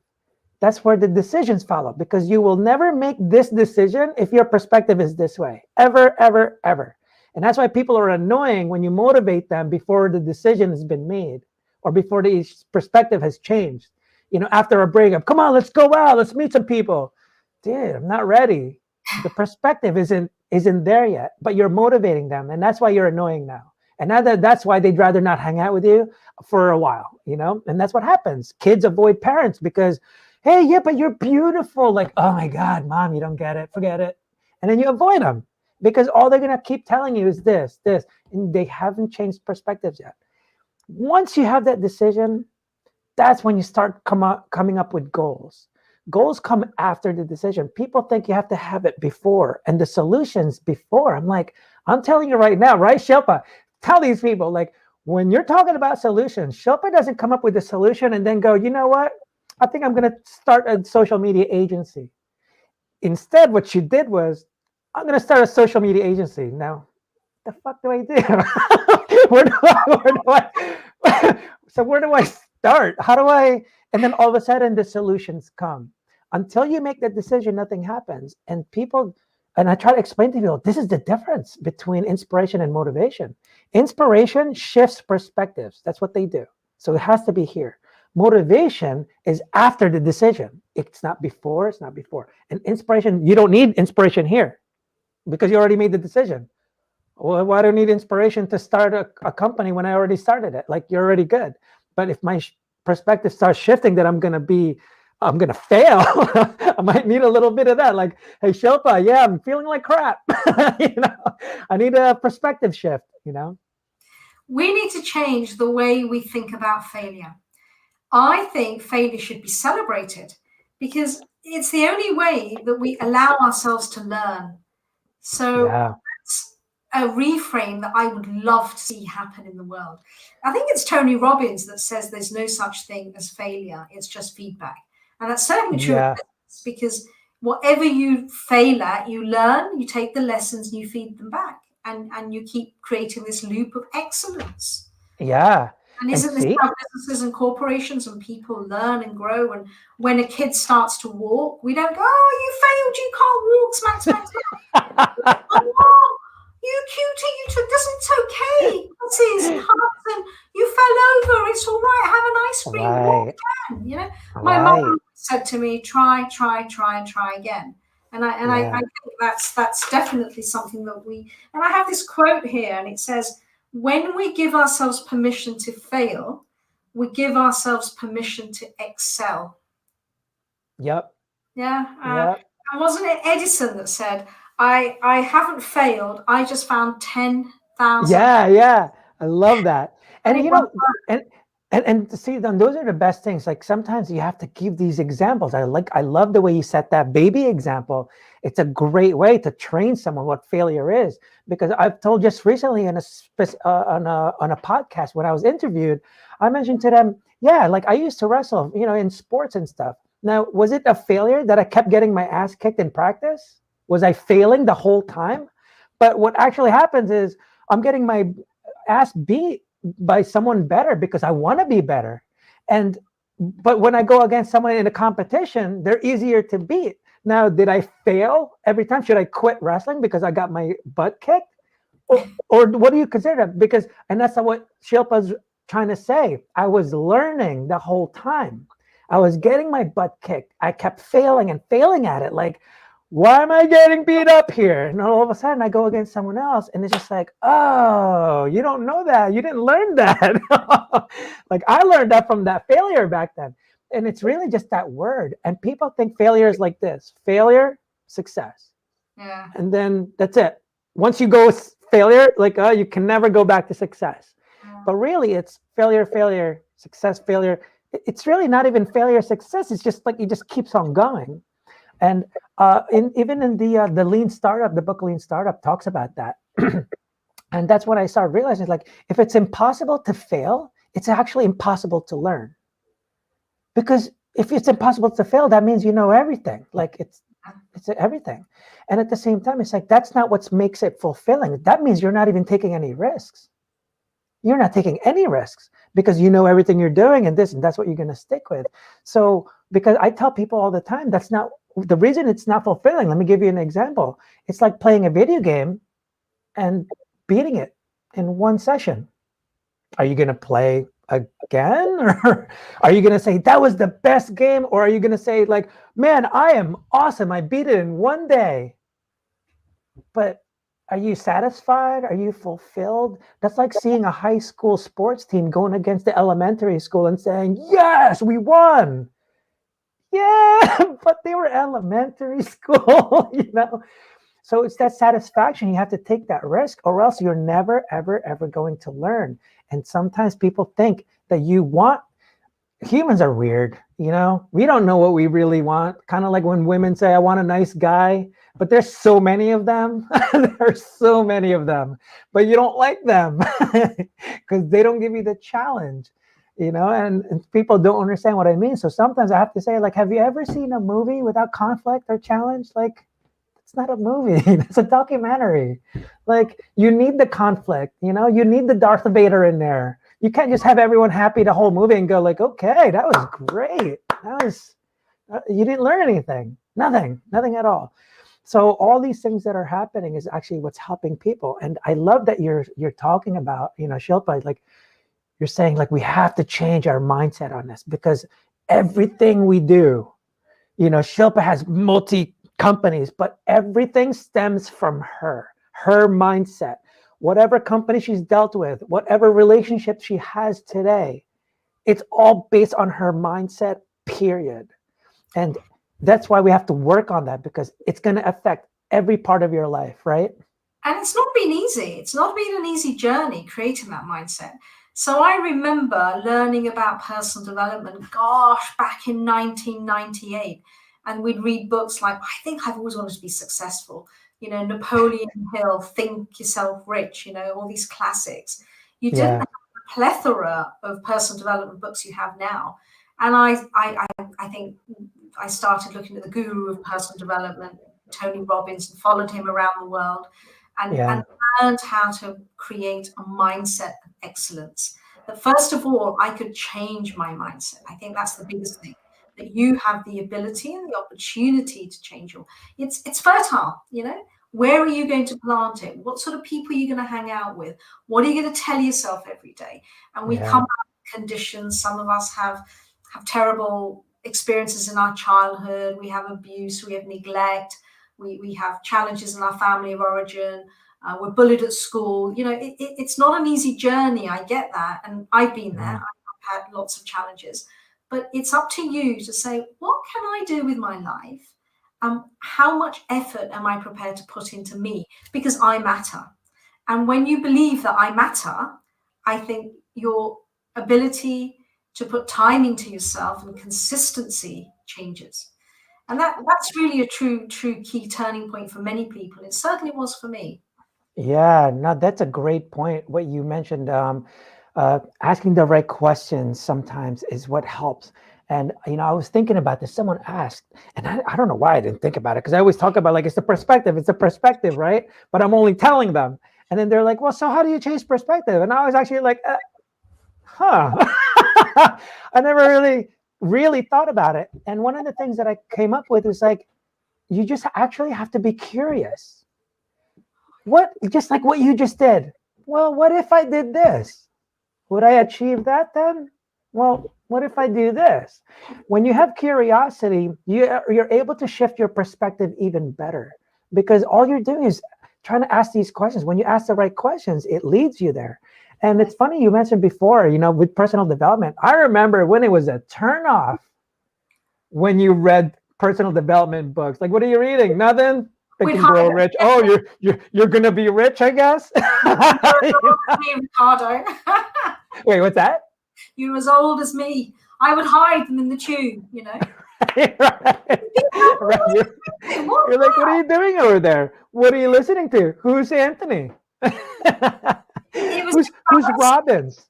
that's where the decisions follow because you will never make this decision if your perspective is this way, ever, ever, ever. And that's why people are annoying when you motivate them before the decision has been made or before the perspective has changed. After a breakup, come on, let's go out, let's meet some people. Dude, I'm not ready. The perspective isn't there yet, but you're motivating them, and that's why you're annoying now. And now that's why they'd rather not hang out with you for a while. And that's what happens. Kids avoid parents because, hey, yeah, but you're beautiful. Like, oh my God, mom, you don't get it. Forget it. And then you avoid them because all they're going to keep telling you is this. And they haven't changed perspectives yet. Once you have that decision, that's when you start coming up with goals. Goals come after the decision. People think you have to have it before and the solutions before. I'm telling you right now, right, Shilpa? Tell these people, like, when you're talking about solutions, Shilpa doesn't come up with a solution and then go, you know what? I think I'm going to start a social media agency. Instead, what she did was, I'm going to start a social media agency. Now, the fuck do I do? Where do I start? How do I? And then all of a sudden, the solutions come. Until you make that decision, nothing happens. And I try to explain to people, this is the difference between inspiration and motivation. Inspiration shifts perspectives. That's what they do. So it has to be here. Motivation is after the decision. It's not before. It's not before. And inspiration, you don't need inspiration here because you already made the decision. Well, why do I need inspiration to start a company when I already started it? Like, you're already good. But if my perspective starts shifting that I'm going to fail. I might need a little bit of that. Like, hey, Shilpa, yeah, I'm feeling like crap. I need a perspective shift, We need to change the way we think about failure. I think failure should be celebrated because it's the only way that we allow ourselves to learn. So Yeah. that's a reframe that I would love to see happen in the world. I think it's Tony Robbins that says there's no such thing as failure, it's just feedback. And that's certainly true in Yeah. business because whatever you fail at, you learn, you take the lessons, and you feed them back. And you keep creating this loop of excellence. Yeah. And And isn't this see, how businesses and corporations and people learn and grow? And when a kid starts to walk, we don't go, oh, you failed, you can't walk, smack, smack, smack. Oh, you cutie, you took this, it's okay. Pussies and hugs, and you fell over, it's all right, have an ice cream, walk right. again. My Right. mom said to me, try, and try again. I Yeah. think that's definitely something that and I have this quote here, and it says, when we give ourselves permission to fail, we give ourselves permission to excel. Yep. Yeah. Yep. And wasn't it Edison that said, I haven't failed, I just found 10,000. Yeah. Yeah. I love that. And And it won't and and to see them, those are the best things. Like sometimes you have to give these examples. I love the way you set that baby example. It's a great way to train someone what failure is, because I've told just recently on a podcast when I was interviewed, I mentioned to them, yeah, like I used to wrestle, in sports and stuff. Now, was it a failure that I kept getting my ass kicked in practice? Was I failing the whole time? But what actually happens is I'm getting my ass beat by someone better because I want to be better. But when I go against someone in a competition, they're easier to beat. Now, did I fail every time? Should I quit wrestling because I got my butt kicked? Or what do you consider that? Because, and that's not what Shilpa's trying to say. I was learning the whole time. I was getting my butt kicked. I kept failing and failing at it. Like, why am I getting beat up here? And all of a sudden I go against someone else and it's just like, oh, you don't know that. You didn't learn that. Like I learned that from that failure back then. And it's really just that word. And people think failure is like this: failure, success. Yeah. And then that's it. Once you go failure, like, you can never go back to success. Yeah. But really it's failure, failure, success, failure. It's really not even failure, success. It's just like it just keeps on going. And even in the Lean Startup, the book Lean Startup talks about that. And that's when I started realizing, like, if it's impossible to fail, it's actually impossible to learn. Because if it's impossible to fail, that means you know everything. Like it's everything. And at the same time, it's like that's not what makes it fulfilling. That means you're not even taking any risks. You're not taking any risks because you know everything you're doing and that's what you're going to stick with. So because I tell people all the time, that's not the reason it's not fulfilling. Let me give you an example. It's like playing a video game and beating it in one session. Are you going to play again? Or are you going to say that was the best game? Or are you going to say like, man, I am awesome. I beat it in one day. But are you satisfied? Are you fulfilled? That's like seeing a high school sports team going against the elementary school and saying, yes, we won. Yeah, but they were elementary school, So it's that satisfaction. You have to take that risk or else you're never, ever, ever going to learn. And sometimes people think that humans are weird, we don't know what we really want. Kind of like when women say, I want a nice guy, but there's so many of them. There's so many of them, but you don't like them because they don't give you the challenge, and people don't understand what I mean. So sometimes I have to say, like, have you ever seen a movie without conflict or challenge? Like, it's not a movie. It's a documentary. Like, you need the conflict, you need the Darth Vader in there. You can't just have everyone happy the whole movie and go like, okay, that was great. You didn't learn anything. Nothing at all. So all these things that are happening is actually what's helping people. And I love that you're talking about, Shilpa, like you're saying, like, we have to change our mindset on this because everything we do, Shilpa has multi companies, but everything stems from her mindset. Whatever company she's dealt with, whatever relationship she has today, it's all based on her mindset, period. And that's why we have to work on that, because it's going to affect every part of your life, right? And it's not been easy. It's not been an easy journey creating that mindset. So I remember learning about personal development, gosh, back in 1998. And we'd read books like, I think I've always wanted to be successful. Napoleon Hill, Think Yourself Rich, all these classics. You didn't Yeah. have the plethora of personal development books you have now. And I think I started looking at the guru of personal development, Tony Robbins, and followed him around the world and Yeah. learned how to create a mindset of excellence. That first of all, I could change my mindset. I think that's the biggest thing. That you have the ability and the opportunity to change your. It's fertile, Where are you going to plant it? What sort of people are you going to hang out with? What are you going to tell yourself every day? And we come Yeah. out of conditions. Some of us have terrible experiences in our childhood. We have abuse. We have neglect. We have challenges in our family of origin. We're bullied at school. It's not an easy journey. I get that. And I've been there. Mm. I've had lots of challenges. But it's up to you to say, what can I do with my life? How much effort am I prepared to put into me? Because I matter. And when you believe that I matter, I think your ability to put time into yourself and consistency changes. And that's really a true key turning point for many people. It certainly was for me. Yeah, no, that's a great point. What you mentioned, asking the right questions sometimes is what helps. And I was thinking about this. Someone asked, and I don't know why I didn't think about it, because I always talk about, like, it's a perspective, right? But I'm only telling them. And then they're like, well, so how do you change perspective? And I was actually like, huh. I never really thought about it. And one of the things that I came up with was like, you just actually have to be curious. Just like what you just did. Well, what if I did this? Would I achieve that then? Well, what if I do this? When you have curiosity, you're able to shift your perspective even better, because all you're doing is trying to ask these questions. When you ask the right questions, it leads you there. And it's funny, you mentioned before, with personal development. I remember when it was a turnoff when you read personal development books. Like, what are you reading? Nothing. Think and grow rich. Oh, you're gonna be rich, I guess. Ricardo. Wait, what's that? You're as old as me. I would hide them in the tube, Right. Right. You're like, what are you doing over there? What are you listening to? Who's Anthony? Who's Robbins?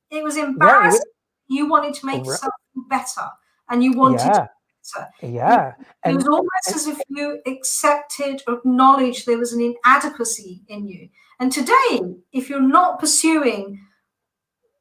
It was embarrassing. You wanted to make something better, and you wanted to better. Yeah. It was almost as if you accepted or acknowledged there was an inadequacy in you. And today, if you're not pursuing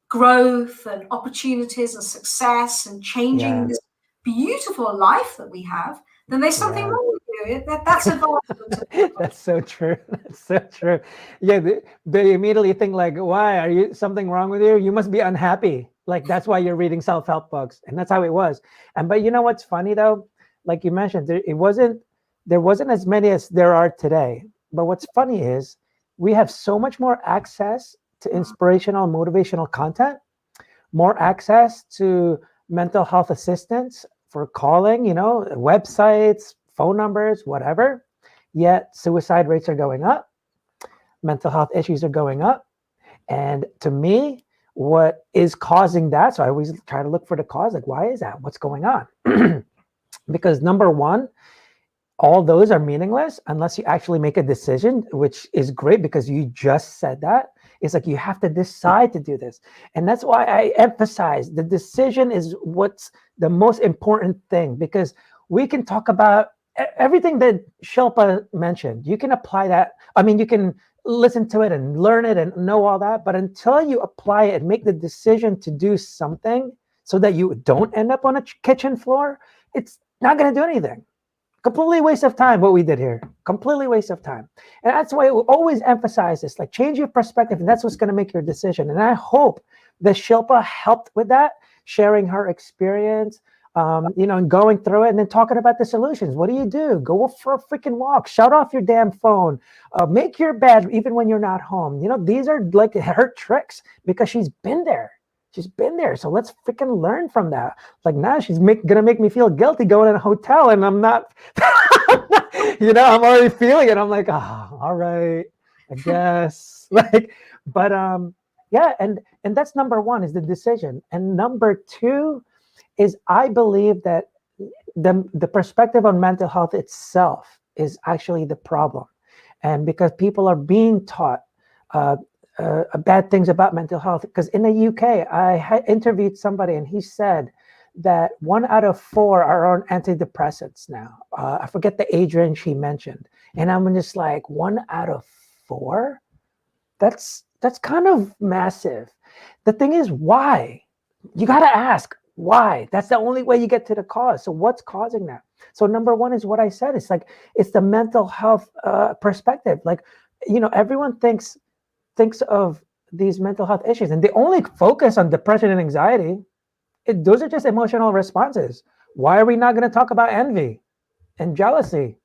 growth and opportunities and success and changing this beautiful life that we have, then there's something wrong with you. That's advantage. That's so true. That's so true. Yeah, they immediately think like, why are you something wrong with you? You must be unhappy. Like, that's why you're reading self-help books. And that's how it was. But you know what's funny though? Like you mentioned, there wasn't as many as there are today. But what's funny is we have so much more access to inspirational, motivational content, more access to mental health assistance for calling, websites, phone numbers, whatever. Yet suicide rates are going up, mental health issues are going up. And to me, what is causing that? So I always try to look for the cause. Like, why is that? What's going on? Because number one, all those are meaningless unless you actually make a decision, which is great because you just said that. It's like you have to decide to do this. And that's why I emphasize the decision is what's the most important thing, because we can talk about everything that Shilpa mentioned. You can apply that. I mean, you can listen to it and learn it and know all that. But until you apply it and make the decision to do something so that you don't end up on a kitchen floor, it's not going to do anything. Completely waste of time what we did here. Completely waste of time. And that's why we always emphasize this, like, change your perspective, and that's what's going to make your decision. And I hope that Shilpa helped with that, sharing her experience, and going through it and then talking about the solutions. What do? Go for a freaking walk. Shut off your damn phone. Make your bed even when you're not home. These are like her tricks because she's been there. She's been there. So let's freaking learn from that. Like now she's gonna make me feel guilty going in a hotel and I'm not, I'm already feeling it. I'm like, all right, I guess. But yeah, and that's number one is the decision. And number two is I believe that the perspective on mental health itself is actually the problem. And because people are being taught uh, bad things about mental health. Because in the UK, I interviewed somebody and he said that 1 out of 4 are on antidepressants now. I forget the age range he mentioned. And I'm just like, 1 out of 4? That's kind of massive. The thing is, why? You got to ask why. That's the only way you get to the cause. So what's causing that? So number one is what I said. It's like it's the mental health perspective. Like, everyone thinks of these mental health issues and they only focus on depression and anxiety. Those are just emotional responses. Why are we not going to talk about envy and jealousy,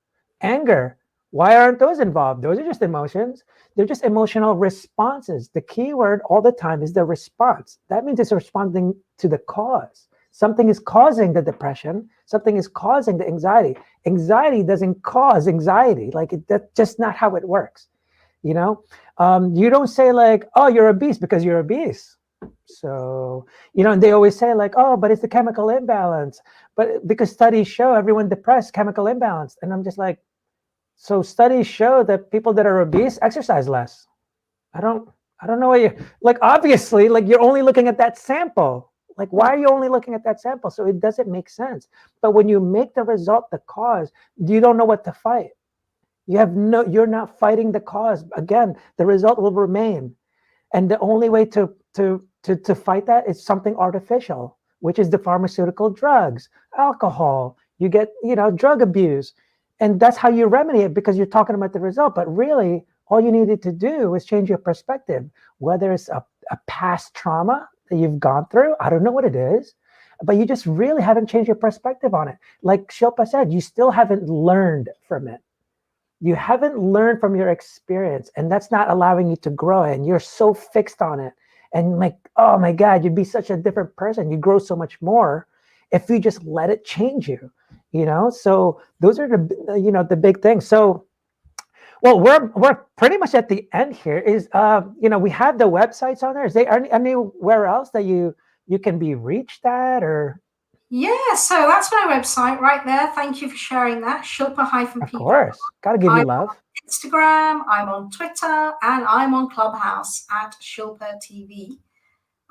anger? Why aren't those involved? Those are just emotions. They're just emotional responses. The key word all the time is the response. That means it's responding to the cause. Something is causing the depression. Something is causing the anxiety. Anxiety doesn't cause anxiety. That's just not how it works. You don't say like, oh, you're obese because you're obese. So, and they always say like, oh, but it's the chemical imbalance. But because studies show everyone depressed, chemical imbalance. And I'm just like, so studies show that people that are obese exercise less. I don't know what obviously, you're only looking at that sample. Like, why are you only looking at that sample? So it doesn't make sense. But when you make the result the cause, you don't know what to fight. You're not fighting the cause. Again, the result will remain. And the only way to fight that is something artificial, which is the pharmaceutical drugs, alcohol, you get, drug abuse. And that's how you remedy it because you're talking about the result. But really, all you needed to do is change your perspective, whether it's a past trauma that you've gone through. I don't know what it is, but you just really haven't changed your perspective on it. Like Shilpa said, you still haven't learned from it. You haven't learned from your experience, and that's not allowing you to grow. And you're so fixed on it. And like, oh my God, you'd be such a different person. You grow so much more if you just let it change you. So those are the big things. So, well, we're pretty much at the end here. Is we have the websites on there. Is there anywhere else that you can be reached at or? Yeah, so that's my website right there. Thank you for sharing that. Shilpa-P. Of course, gotta give you love. Instagram, I'm on Twitter, and I'm on Clubhouse at Shilpa TV.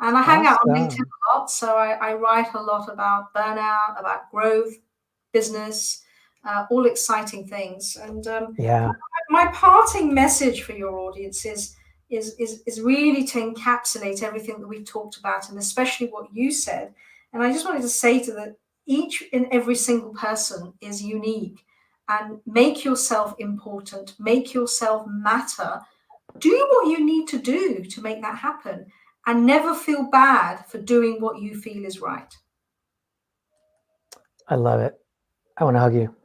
And I hang out on LinkedIn a lot, so I write a lot about burnout, about growth, business, all exciting things. And my parting message for your audience is really to encapsulate everything that we've talked about, and especially what you said. And I just wanted to say to that each and every single person is unique, and make yourself important, make yourself matter. Do what you need to do to make that happen, and never feel bad for doing what you feel is right. I love it. I want to hug you.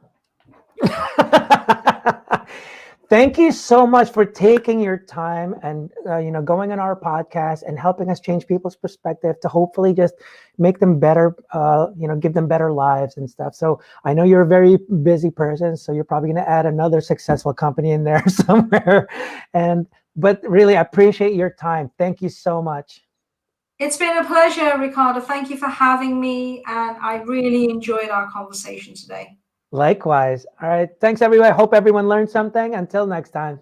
Thank you so much for taking your time and going on our podcast and helping us change people's perspective to hopefully just make them better, give them better lives and stuff. So I know you're a very busy person, so you're probably going to add another successful company in there somewhere. But really, I appreciate your time. Thank you so much. It's been a pleasure, Ricardo. Thank you for having me, and I really enjoyed our conversation today. Likewise. All right. Thanks, everyone. I hope everyone learned something. Until next time.